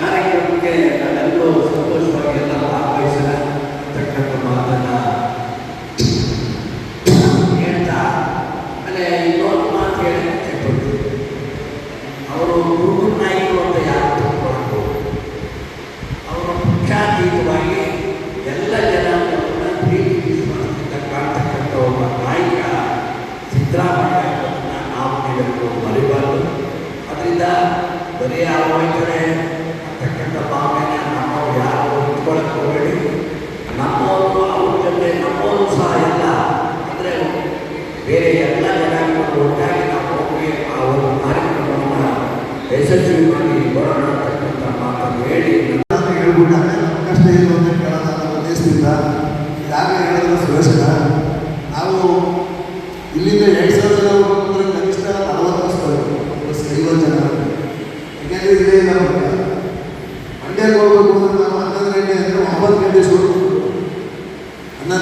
ಕಾರ್ಯಕ್ರಮಕ್ಕೆ ನಾನೆಲ್ಲೂ ಸಂತೋಷವಾಗಿ ಎಲ್ಲ ಭಾಗವಹಿಸತಕ್ಕಂಥ ಮಾತನ್ನು ಹೇಳ್ತಾ, ಆಮೇಲೆ ಇನ್ನೊಂದು ಮಾತು ಹೇಳಿ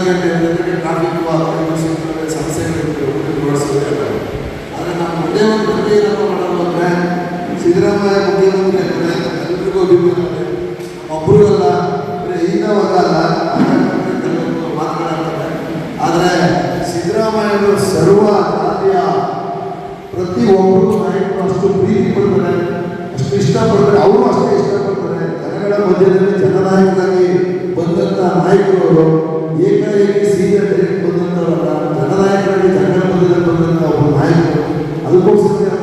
ಗಂಟೆ ಟ್ರಾಫಿಕ್ ಸಮಸ್ಯೆಗಳಿರ್ತದೆ ಓಡಿಸೋದಿಲ್ಲ. ಆದರೆ ನಾವು ಒಂದೇ ಏನಪ್ಪ ಮಾಡೋದು ಅಂದರೆ ಸಿದ್ದರಾಮಯ್ಯ ಮುಖ್ಯಮಂತ್ರಿ ಎಲ್ರಿಗೂ ಅಭಿಮಾನ ಒಬ್ಬರಿಗಲ್ಲ ಇನ್ನವಲ್ಲ ಮಾತನಾಡ್ತಾರೆ. ಆದರೆ ಸಿದ್ದರಾಮಯ್ಯರು ಸರ್ವ ಜಾತಿಯ ಪ್ರತಿಯೊಬ್ಬರು ನಾಯಕರು ಅಷ್ಟು ಪ್ರೀತಿ ಪಡ್ತಾರೆ, ಅಷ್ಟು ಇಷ್ಟಪಡ್ತಾರೆ, ಅವರು ಅಷ್ಟೇ ಇಷ್ಟಪಡ್ತಾರೆ. ಜನಗಳ ಮಧ್ಯದಲ್ಲಿ ಜನನಾಯಕರಾಗಿ ಬಂದಂಥ ನಾಯಕರು ಏಕಾಏಕಿ ಸೀದಾ ಡೈರೆಕ್ಟ್ ಬಂದಂಥವರಲ್ಲ, ಜನನಾಯಕರಾಗಿ ಜನಗಳ ಮಧ್ಯದಲ್ಲಿ ಬಂದಂಥ ಒಬ್ಬ ನಾಯಕರು. ಅದಕ್ಕೋಸ್ಕರ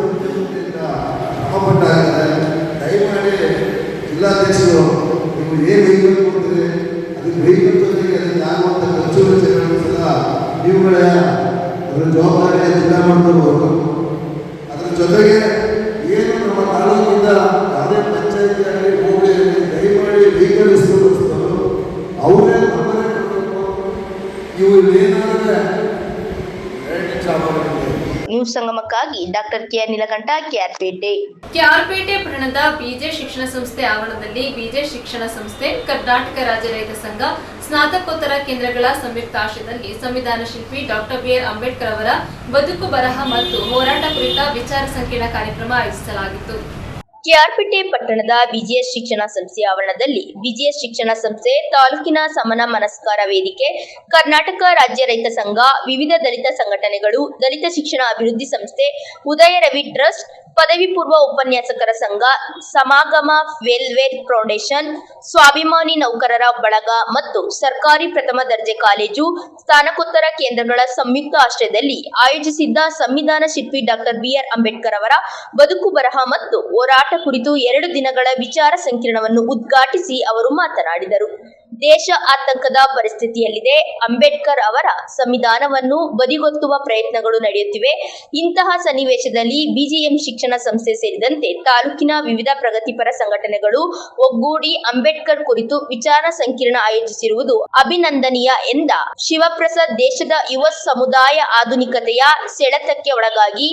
ಕ್ರಮಪಟ್ಟಾಗಿದೆ. ದಯಮಾಡಿ ಜಿಲ್ಲಾಧ್ಯಕ್ಷರು ನೀವು ಏನು ವೈಬೇಕು ಅಂದರೆ ಅದಕ್ಕೆ ವೈಕಲ್ಪದಲ್ಲಿ ಅದಕ್ಕೆ ಆಗುವಂಥ ಖರ್ಚು ವೆಚ್ಚಗಳನ್ನು ಸಹ ನೀವುಗಳ ಅದರ ಜವಾಬ್ದಾರಿಯ ಜಿಲ್ಲಾ ಮಟ್ಟದವರು. ಅದರ ಜೊತೆಗೆ ಏನು ನಮ್ಮ ತಾಲೂಕಿಂದ ಯಾವುದೇ ಪಂಚಾಯತಿ ಆಗಲಿ ಹೋಗಲಿ ದಯಮಾಡಿ ವೆಹಿಕಲ್ ಇಸ್ಕೊಂಡು ಅವರೇ ನಮ್ಮನೇ ಕೊಡಬೇಕು. ಇವು ಏನಾದರೆ ನ್ಯೂಸ್ ಸಂಗಮಕ್ಕಾಗಿ ಡಾಕ್ಟರ್ ಕೆ.ಆರ್. ನೀಲಕಂಠ, ಕೆಆರ್ಪೇಟೆ. ಕೆಆರ್ಪೇಟೆ ಪಟ್ಟಣದ ಬಿಜೆ ಶಿಕ್ಷಣ ಸಂಸ್ಥೆ ಆವರಣದಲ್ಲಿ ಬಿಜೆ ಶಿಕ್ಷಣ ಸಂಸ್ಥೆ, ಕರ್ನಾಟಕ ರಾಜ್ಯ ರೈತ ಸಂಘ, ಸ್ನಾತಕೋತ್ತರ ಕೇಂದ್ರಗಳ ಸಂಯುಕ್ತಾಶ್ರಯದಲ್ಲಿ ಸಂವಿಧಾನ ಶಿಲ್ಪಿ ಡಾಕ್ಟರ್ ಬಿ.ಆರ್. ಅಂಬೇಡ್ಕರ್ ಅವರ ಬದುಕು ಬರಹ ಮತ್ತು ಹೋರಾಟ ಕುರಿತ ವಿಚಾರ ಸಂಕಿರಣ ಕಾರ್ಯಕ್ರಮ ಆಯೋಜಿಸಲಾಗಿತ್ತು. ಕೆಆರ್ಪೇಟೆ ಪಟ್ಟಣದ ಬಿಜಿಎಸ್ ಶಿಕ್ಷಣ ಸಂಸ್ಥೆ ಆವರಣದಲ್ಲಿ ಬಿಜಿಎಸ್ ಶಿಕ್ಷಣ ಸಂಸ್ಥೆ, ತಾಲೂಕಿನ ಸಮನ ಮನಸ್ಕಾರ ವೇದಿಕೆ, ಕರ್ನಾಟಕ ರಾಜ್ಯ ರೈತ ಸಂಘ, ವಿವಿಧ ದಲಿತ ಸಂಘಟನೆಗಳು, ದಲಿತ ಶಿಕ್ಷಣ ಅಭಿವೃದ್ಧಿ ಸಂಸ್ಥೆ, ಉದಯ ರವಿ ಟ್ರಸ್ಟ್, ಪದವಿ ಪೂರ್ವ ಉಪನ್ಯಾಸಕರ ಸಂಘ, ಸಮಾಗಮ ವೆಲ್ವೇರ್ ಫೌಂಡೇಶನ್, ಸ್ವಾಭಿಮಾನಿ ನೌಕರರ ಬಳಗ ಮತ್ತು ಸರ್ಕಾರಿ ಪ್ರಥಮ ದರ್ಜೆ ಕಾಲೇಜು ಸ್ನಾತಕೋತ್ತರ ಕೇಂದ್ರಗಳ ಸಂಯುಕ್ತ ಆಶ್ರಯದಲ್ಲಿ ಆಯೋಜಿಸಿದ್ದ ಸಂವಿಧಾನ ಶಿಲ್ಪಿ ಡಾಕ್ಟರ್ ಬಿ.ಆರ್. ಅಂಬೇಡ್ಕರ್ ಅವರ ಬದುಕು ಬರಹ ಮತ್ತು ಹೋರಾಟ ಕುರಿತು 2 ದಿನಗಳ ವಿಚಾರ ಸಂಕಿರಣವನ್ನು ಉದ್ಘಾಟಿಸಿ ಅವರು ಮಾತನಾಡಿದರು. ದೇಶ ಆತಂಕದ ಪರಿಸ್ಥಿತಿಯಲ್ಲಿದೆ. ಅಂಬೇಡ್ಕರ್ ಅವರ ಸಂವಿಧಾನವನ್ನು ಬದಿಗೊತ್ತುವ ಪ್ರಯತ್ನಗಳು ನಡೆಯುತ್ತಿವೆ. ಇಂತಹ ಸನ್ನಿವೇಶದಲ್ಲಿ ಬಿಜಿಎಂ ಶಿಕ್ಷಣ ಸಂಸ್ಥೆ ಸೇರಿದಂತೆ ತಾಲೂಕಿನ ವಿವಿಧ ಪ್ರಗತಿಪರ ಸಂಘಟನೆಗಳು ಒಗ್ಗೂಡಿ ಅಂಬೇಡ್ಕರ್ ಕುರಿತು ವಿಚಾರ ಸಂಕಿರಣ ಆಯೋಜಿಸಿರುವುದು ಅಭಿನಂದನೀಯ ಎಂದ ಶಿವಪ್ರಸಾದ್, ದೇಶದ ಯುವ ಸಮುದಾಯ ಆಧುನಿಕತೆಯ ಸೆಳೆತಕ್ಕೆ ಒಳಗಾಗಿ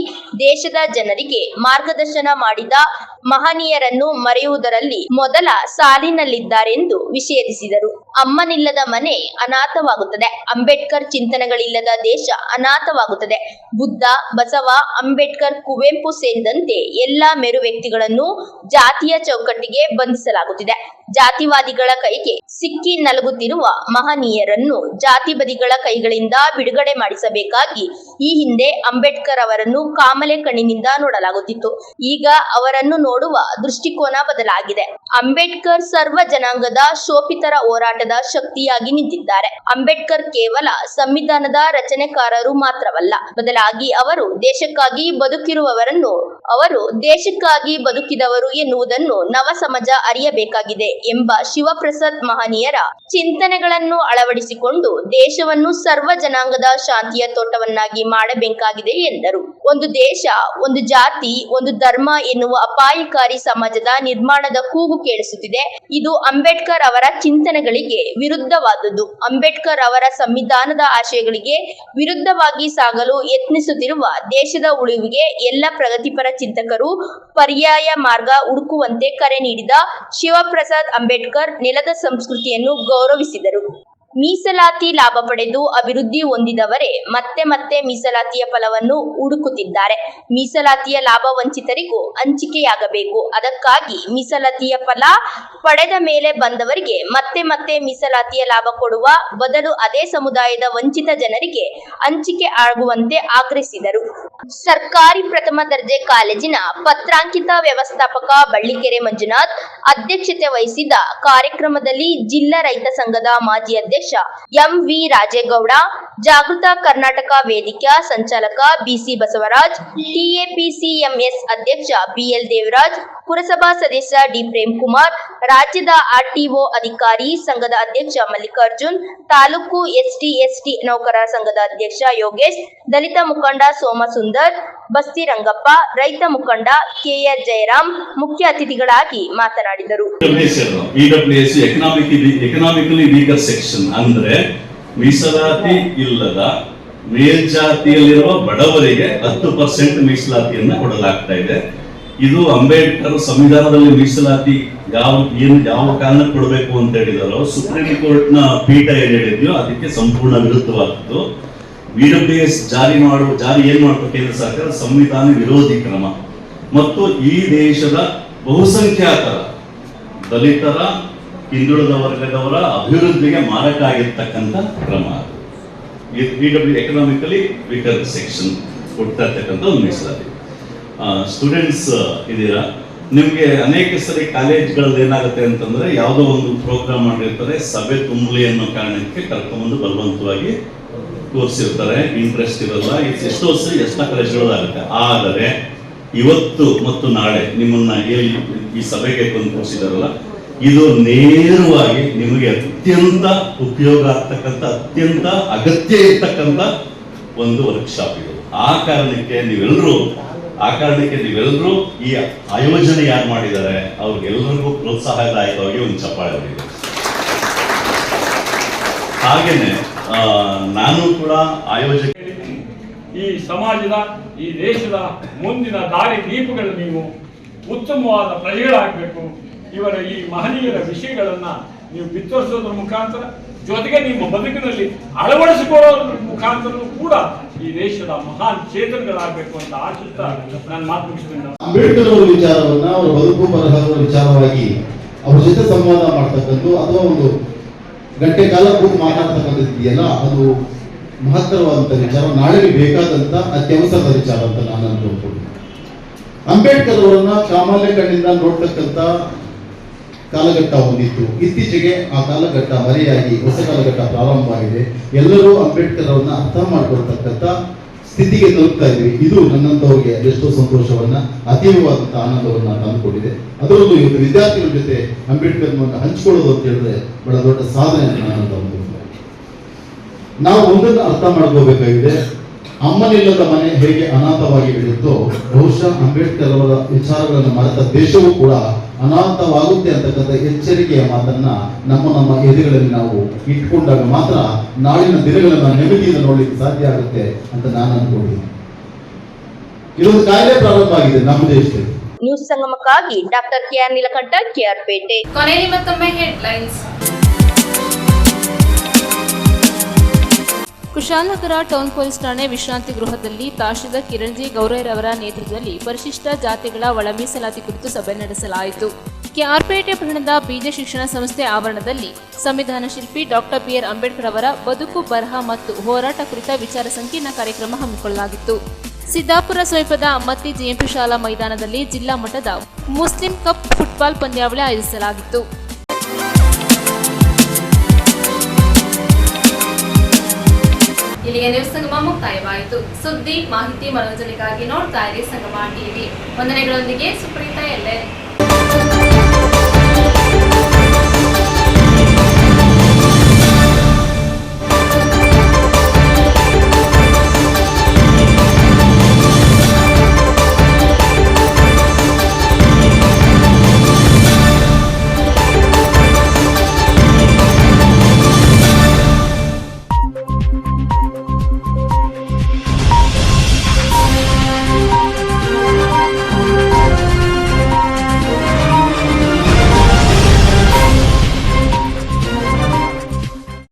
ದೇಶದ ಜನರಿಗೆ ಮಾರ್ಗದರ್ಶನ ಮಾಡಿದ ಮಹನೀಯರನ್ನು ಮರೆಯುವುದರಲ್ಲಿ ಮೊದಲ ಸಾಲಿನಲ್ಲಿದ್ದಾರೆಂದು ವಿಷೇದಿಸಿದರು. ಅಮ್ಮನಿಲ್ಲದ ಮನೆ ಅನಾಥವಾಗುತ್ತದೆ. ಅಂಬೇಡ್ಕರ್ ಚಿಂತನೆಗಳಿಲ್ಲದ ದೇಶ ಅನಾಥವಾಗುತ್ತದೆ. ಬುದ್ಧ, ಬಸವ, ಅಂಬೇಡ್ಕರ್, ಕುವೆಂಪು ಸೇರಿದಂತೆ ಎಲ್ಲಾ ಮೇರು ವ್ಯಕ್ತಿಗಳನ್ನು ಜಾತಿಯ ಚೌಕಟ್ಟಿಗೆ ಬಂಧಿಸಲಾಗುತ್ತಿದೆ. ಜಾತಿವಾದಿಗಳ ಕೈಗೆ ಸಿಕ್ಕಿ ನಲುಗುತ್ತಿರುವ ಮಹನೀಯರನ್ನು ಜಾತಿ ಬದಿಗಳ ಕೈಗಳಿಂದ ಬಿಡುಗಡೆ ಮಾಡಿಸಬೇಕಾಗಿ ಈ ಹಿಂದೆ ಅಂಬೇಡ್ಕರ್ ಅವರನ್ನು ಕಾಮಲೆ ಕಣ್ಣಿನಿಂದ ನೋಡಲಾಗುತ್ತಿತ್ತು. ಈಗ ಅವರನ್ನು ನೋಡುವ ದೃಷ್ಟಿಕೋನ ಬದಲಾಗಿದೆ. ಅಂಬೇಡ್ಕರ್ ಸರ್ವ ಜನಾಂಗದ ಶೋಪಿತರ ಹೋರಾಟದ ಶಕ್ತಿಯಾಗಿ ನಿಂತಿದ್ದಾರೆ. ಅಂಬೇಡ್ಕರ್ ಕೇವಲ ಸಂವಿಧಾನದ ರಚನೆಕಾರರು ಮಾತ್ರವಲ್ಲ, ಬದಲಾಗಿ ಅವರು ದೇಶಕ್ಕಾಗಿ ಬದುಕಿದವರು ಎನ್ನುವುದನ್ನು ನವ ಸಮಾಜ ಅರಿಯಬೇಕಾಗಿದೆ ಎಂಬ ಶಿವಪ್ರಸಾದ್ ಮಹನೀಯರ ಚಿಂತನೆಗಳನ್ನು ಅಳವಡಿಸಿಕೊಂಡು ದೇಶವನ್ನು ಸರ್ವ ಜನಾಂಗದ ಶಾಂತಿಯ ತೋಟವನ್ನಾಗಿ ಮಾಡಬೇಕಾಗಿದೆ ಎಂದರು. ಒಂದು ದೇಶ, ಒಂದು ಜಾತಿ, ಒಂದು ಧರ್ಮ ಎನ್ನುವ ಅಪಾಯಕಾರಿ ಸಮಾಜದ ನಿರ್ಮಾಣದ ಕೂಗು ಕೇಳಿಸುತ್ತಿದೆ. ಇದು ಅಂಬೇಡ್ಕರ್ ಅವರ ಚಿಂತನೆಗಳಿಗೆ ವಿರುದ್ಧವಾದುದು. ಅಂಬೇಡ್ಕರ್ ಅವರ ಸಂವಿಧಾನದ ಆಶಯಗಳಿಗೆ ವಿರುದ್ಧವಾಗಿ ಸಾಗಲು ಯತ್ನಿಸುತ್ತಿರುವ ದೇಶದ ಉಳಿವಿಗೆ ಎಲ್ಲ ಪ್ರಗತಿಪರ ಚಿಂತಕರು ಪರ್ಯಾಯ ಮಾರ್ಗ ಹುಡುಕುವಂತೆ ಕರೆ ನೀಡಿದ ಶಿವಪ್ರಸಾದ್ ಅಂಬೇಡ್ಕರ್ ನೆಲದ ಸಂಸ್ಕೃತಿಯನ್ನು ಗೌರವಿಸಿದರು. ಮೀಸಲಾತಿ ಲಾಭ ಪಡೆದು ಅಭಿವೃದ್ಧಿ ಹೊಂದಿದವರೇ ಮತ್ತೆ ಮತ್ತೆ ಮೀಸಲಾತಿಯ ಫಲವನ್ನು ಹುಡುಕುತ್ತಿದ್ದಾರೆ. ಮೀಸಲಾತಿಯ ಲಾಭ ವಂಚಿತರಿಗೂ ಹಂಚಿಕೆಯಾಗಬೇಕು. ಅದಕ್ಕಾಗಿ ಮೀಸಲಾತಿಯ ಫಲ ಪಡೆದ ಮೇಲೆ ಬಂದವರಿಗೆ ಮತ್ತೆ ಮತ್ತೆ ಮೀಸಲಾತಿಯ ಲಾಭ ಕೊಡುವ ಬದಲು ಅದೇ ಸಮುದಾಯದ ವಂಚಿತ ಜನರಿಗೆ ಹಂಚಿಕೆ ಆಗುವಂತೆ ಆಗ್ರಹಿಸಿದರು. ಸರ್ಕಾರಿ ಪ್ರಥಮ ದರ್ಜೆ ಕಾಲೇಜಿನ ಪತ್ರಾಂಕಿತ ವ್ಯವಸ್ಥಾಪಕ ಬಳ್ಳಿಕೆರೆ ಮಂಜುನಾಥ್ ಅಧ್ಯಕ್ಷತೆ ವಹಿಸಿದ್ದ ಕಾರ್ಯಕ್ರಮದಲ್ಲಿ ಜಿಲ್ಲಾ ರೈತ ಸಂಘದ ಮಾಜಿ ಅಧ್ಯಕ್ಷ ಎಂ.ವಿ. ರಾಜೇಗೌಡ, ಜಾಗೃತ ಕರ್ನಾಟಕ ವೇದಿಕೆಯ ಸಂಚಾಲಕ ಬಿ.ಸಿ. ಬಸವರಾಜ್, ಟಿಎಪಿಸಿಎಂಎಸ್ ಅಧ್ಯಕ್ಷ ಬಿ.ಎಲ್. ದೇವರಾಜ್, ಪುರಸಭಾ ಸದಸ್ಯ ಡಿ. ಪ್ರೇಮ್ಕುಮಾರ್, ರಾಜ್ಯದ ಆರ್ಟಿಒ ಅಧಿಕಾರಿ ಸಂಘದ ಅಧ್ಯಕ್ಷ ಮಲ್ಲಿಕಾರ್ಜುನ್, ತಾಲೂಕು ಎಸ್ಟಿ ನೌಕರರ ಸಂಘದ ಅಧ್ಯಕ್ಷ ಯೋಗೇಶ್, ದಲಿತ ಮುಖಂಡ ಸೋಮಸುಂದರ್, ಬಸ್ತಿ ರಂಗಪ್ಪ, ರೈತ ಮುಖಂಡ ಕೆ.ಆರ್. ಜಯರಾಮ್ ಮುಖ್ಯ ಅತಿಥಿಗಳಾಗಿ ಮಾತನಾಡಿದರು. ಎಕನಾಮಿಕಲಿ ವೀಕರ್ ಸೆಕ್ಷನ್ ಅಂದ್ರೆ ಮೀಸಲಾತಿ ಇಲ್ಲದ ಮೇಲ್ಜಾತಿಯಲ್ಲಿರುವ ಬಡವರಿಗೆ 10% ಮೀಸಲಾತಿಯನ್ನ ಕೊಡಲಾಗ್ತಾ ಇದೆ. ಇದು ಅಂಬೇಡ್ಕರ್ ಸಂವಿಧಾನದಲ್ಲಿ ಮೀಸಲಾತಿ ಯಾವ ಕಾರಣಕ್ಕೆ ಕೊಡಬೇಕು ಅಂತ ಹೇಳಿದಾರೋ ಸುಪ್ರೀಂ ಕೋರ್ಟ್ ನ ಪೀಠ ಏನ್ ಹೇಳಿದ್ಯೋ ಅದಕ್ಕೆ ಸಂಪೂರ್ಣ ವಿರುದ್ಧವಾದದ್ದು. VWS ಜಾರಿ ಏನ್ ಮಾಡಬೇಕು ಕೇಂದ್ರ ಸರ್ಕಾರ ಸಂವಿಧಾನ ವಿರೋಧಿ ಕ್ರಮ ಮತ್ತು ಈ ದೇಶದ ಬಹುಸಂಖ್ಯಾತರ ದಲಿತರ ಹಿಂದುಳಿದ ವರ್ಗದವರ ಅಭಿವೃದ್ಧಿಗೆ ಮಾರಕ ಆಗಿರ್ತಕ್ಕಂಥ ಕ್ರಮ. ಎಕನಾಮಿಕಲಿ ವೀಕರ್ ಸೆಕ್ಷನ್ ಕೊಡ್ತಾ ಇರ್ತಕ್ಕಂಥ ಒಂದು ಮೀಸಲಾತಿ. ಸ್ಟೂಡೆಂಟ್ಸ್ ಇದೀರಾ, ನಿಮ್ಗೆ ಅನೇಕ ಸರಿ ಕಾಲೇಜ್ಗಳಲ್ಲಿ ಏನಾಗುತ್ತೆ ಅಂತಂದ್ರೆ ಯಾವುದೋ ಒಂದು ಪ್ರೋಗ್ರಾಮ್ ಮಾಡಿರ್ತಾರೆ, ಸಭೆ ತುಂಬಲಿ ಅನ್ನೋ ಕಾರಣಕ್ಕೆ ಕರ್ಕೊಂಡ್ಬಂದು ಬಲವಂತವಾಗಿ ತೋರಿಸಿರ್ತಾರೆ, ಇಂಟ್ರೆಸ್ಟ್ ಇರಲ್ಲ. ಎಷ್ಟೋ ಸರಿ ಎಷ್ಟೋ ಕಾಲೇಜ್ಗಳಾಗುತ್ತೆ. ಆದರೆ ಇವತ್ತು ಮತ್ತು ನಾಳೆ ನಿಮ್ಮನ್ನ ಈ ಸಭೆಗೆ ತಂದು ಕೂರಿಸಿದಾರಲ್ಲ, ಇದು ನೇರವಾಗಿ ನಿಮಗೆ ಅತ್ಯಂತ ಉಪಯೋಗ ಆಗ್ತಕ್ಕಂಥ, ಅತ್ಯಂತ ಅಗತ್ಯ ಇರ್ತಕ್ಕಂಥ ಒಂದು ವರ್ಕ್ಶಾಪ್ ಇದು. ಆ ಕಾರಣಕ್ಕೆ ನೀವೆಲ್ಲರೂ ಈ ಆಯೋಜನೆ ಯಾರು ಮಾಡಿದ್ದಾರೆ ಅವ್ರಿಗೆಲ್ಲರಿಗೂ ಪ್ರೋತ್ಸಾಹದಾಯಕವಾಗಿ ಒಂದು ಚಪ್ಪಾಳೆ ಹೊಡೆಯಿದೆ. ಹಾಗೇನೆ ನಾನು ಕೂಡ ಆಯೋಜಕ. ಈ ಸಮಾಜದ, ಈ ದೇಶದ ಮುಂದಿನ ದಾರಿ ದೀಪಗಳು ನೀವು ಉತ್ತಮವಾದ ಪ್ರಜೆಗಳಾಗಬೇಕು. ಇವರ ಈ ಮಹನೀಯರ ವಿಷಯಗಳನ್ನ ನೀವು ಬಿತ್ತರಿಸೋದ್ರ ಮುಖಾಂತರ, ಜೊತೆಗೆ ನಿಮ್ಮ ಬದುಕಿನಲ್ಲಿ ಅಳವಡಿಸಿಕೊಳ್ಳೋದ್ರ ಮುಖಾಂತರ ಕೂಡ ಈ ದೇಶದ ಮಹಾನ್ ಚೇತನಗಳಾಗಬೇಕು ಅಂತ ಆಶಿಸ್ತಾ ನಾನು ಮಾತು ಮುಗಿಸ್ತೇನೆ. ಅಂಬೇಡ್ಕರ್ ಅವರ ವಿಚಾರವನ್ನ, ಅವರ ಬದುಕು ಬರಹದ ವಿಚಾರವಾಗಿ ಅವ್ರ ಜೊತೆ ಸಂವಾದ ಮಾಡ್ತಕ್ಕಂಥ ಅಥವಾ ಒಂದು ಗಂಟೆ ಕಾಲ ಕೂತು ಮಾತಾಡ್ತಕ್ಕಂಥದ್ದು ಇದೆಯಲ್ಲ, ಅದು ಮಹತ್ತರವಾದಂಥ ವಿಚಾರ, ನಾಳೆಗೆ ಬೇಕಾದಂತ ಅತ್ಯವಸರದ ವಿಚಾರ ಅಂತ ನಾನು ಅನ್ಕೊಂಡು ಅಂಬೇಡ್ಕರ್ ಅವರನ್ನ ಸಾಮಾನ್ಯ ಕಣ್ಣಿಂದ ನೋಡ್ತಕ್ಕಂಥ ಕಾಲಘಟ್ಟ ಹೊಂದಿತ್ತು. ಇತ್ತೀಚೆಗೆ ಆ ಕಾಲಘಟ್ಟ ಮರೆಯಾಗಿ ಹೊಸ ಕಾಲಘಟ್ಟ ಪ್ರಾರಂಭವಾಗಿದೆ. ಎಲ್ಲರೂ ಅಂಬೇಡ್ಕರ್ ಅವರನ್ನ ಅರ್ಥ ಮಾಡ್ಕೊಳ್ತಕ್ಕಂಥ ಸ್ಥಿತಿಗೆ ತಲುಪ್ತಾ ಇದ್ವಿ. ಇದು ನನ್ನಂತವ್ರಿಗೆ ಎಷ್ಟೋ ಸಂತೋಷವನ್ನ, ಅತೀವವಾದಂತಹ ಆನಂದವನ್ನ ತಂದುಕೊಟ್ಟಿದೆ. ಅದರಲ್ಲೂ ಇವತ್ತು ವಿದ್ಯಾರ್ಥಿಗಳ ಜೊತೆ ಅಂಬೇಡ್ಕರ್ನನ್ನು ಹಂಚಿಕೊಳ್ಳೋದು ಅಂತ ಹೇಳಿದ್ರೆ ಬಹಳ ದೊಡ್ಡ ಸಾಧನೆ ಅಂತ ನಾನು ತಂದುಕೊಳ್ತೇನೆ. ನಾವು ಒಂದನ್ನು ಅರ್ಥ ಮಾಡ್ಕೋಬೇಕಾಗಿದೆ, ಅಮ್ಮನಿಲ್ಲದ ಮನೆ ಹೇಗೆ ಅನಾಥವಾಗಿ ಬೆಳೆಯುತ್ತೋ, ಬಹುಶಃ ಅಂಬೇಡ್ಕರ್ ಅವರ ವಿಚಾರಗಳನ್ನು ಮರೆತ ದೇಶವೂ ಕೂಡ ಅನಾಥವಾಗುತ್ತೆ ಅಂತಕ್ಕಂಥ ಎಚ್ಚರಿಕೆಯ ಮಾತನ್ನ ನಮ್ಮ ಎದೆಗಳಲ್ಲಿ ನಾವು ಇಟ್ಕೊಂಡಾಗ ಮಾತ್ರ ನಾಳಿನ ದಿನಗಳನ್ನ ನೆಮ್ಮದಿಯಿಂದ ನೋಡ್ಲಿಕ್ಕೆ ಸಾಧ್ಯ ಆಗುತ್ತೆ ಅಂತ ನಾನು ಅನ್ಕೊಂಡಿದ್ದೀನಿ. ಇದೊಂದು ಕಾಯಿಲೆ ಪ್ರಾರಂಭ ಆಗಿದೆ ನಮ್ಮ ದೇಶದಲ್ಲಿ. ನ್ಯೂಸ್ ಸಂಗಮಕ್ಕಾಗಿ doctor K R Neelakantha, K R Pete. ಕೊನೆಯಲ್ಲಿ ಮತ್ತೊಮ್ಮೆ ಹೆಡ್ಲೈನ್ಸ್. ಕುಶಾಲನಗರ ಟೌನ್ ಪೊಲೀಸ್ ಠಾಣೆ ವಿಶ್ರಾಂತಿ ಗೃಹದಲ್ಲಿ ತಹಶೀಲ್ದಾರ್ ಕಿರಣ್ ಗೌರೈರವರ ನೇತೃತ್ವದಲ್ಲಿ ಪರಿಶಿಷ್ಟ ಜಾತಿಗಳ ಒಳ ಮೀಸಲಾತಿ ಕುರಿತು ಸಭೆ ನಡೆಸಲಾಯಿತು. ಕೆಆರ್ಪೇಟೆ ಪಟ್ಟಣದ ಬೀಜ ಶಿಕ್ಷಣ ಸಂಸ್ಥೆ ಆವರಣದಲ್ಲಿ ಸಂವಿಧಾನ ಶಿಲ್ಪಿ ಡಾಕ್ಟರ್ ಬಿಆರ್ ಅಂಬೇಡ್ಕರ್ ಅವರ ಬದುಕು, ಬರಹ ಮತ್ತು ಹೋರಾಟ ಕುರಿತ ವಿಚಾರ ಸಂಕಿರಣ ಕಾರ್ಯಕ್ರಮ ಹಮ್ಮಿಕೊಳ್ಳಲಾಗಿತ್ತು. ಸಿದ್ದಾಪುರ ಸಮೀಪದ ಅಮ್ಮತ್ತಿ ಜಿಎಂಪಿ ಶಾಲಾ ಮೈದಾನದಲ್ಲಿ ಜಿಲ್ಲಾ ಮಟ್ಟದ ಮುಸ್ಲಿಂ ಕಪ್ ಫುಟ್ಬಾಲ್ ಪಂದ್ಯಾವಳಿ ಆಯೋಜಿಸಲಾಗಿತ್ತು. ಇಲ್ಲಿಗೆ ನ್ಯೂಸ್ ಸಂಗಮ ಮುಕ್ತಾಯವಾಯಿತು. ಸುದ್ದಿ, ಮಾಹಿತಿ, ಮನೋರಂಜನೆಗಾಗಿ ನೋಡ್ತಾ ಇರಿ ಸಂಗಮ ಟಿವಿ. ವಂದನೆಗಳೊಂದಿಗೆ ಸುಪ್ರೀತಾ ಎಲ್ಲೆ.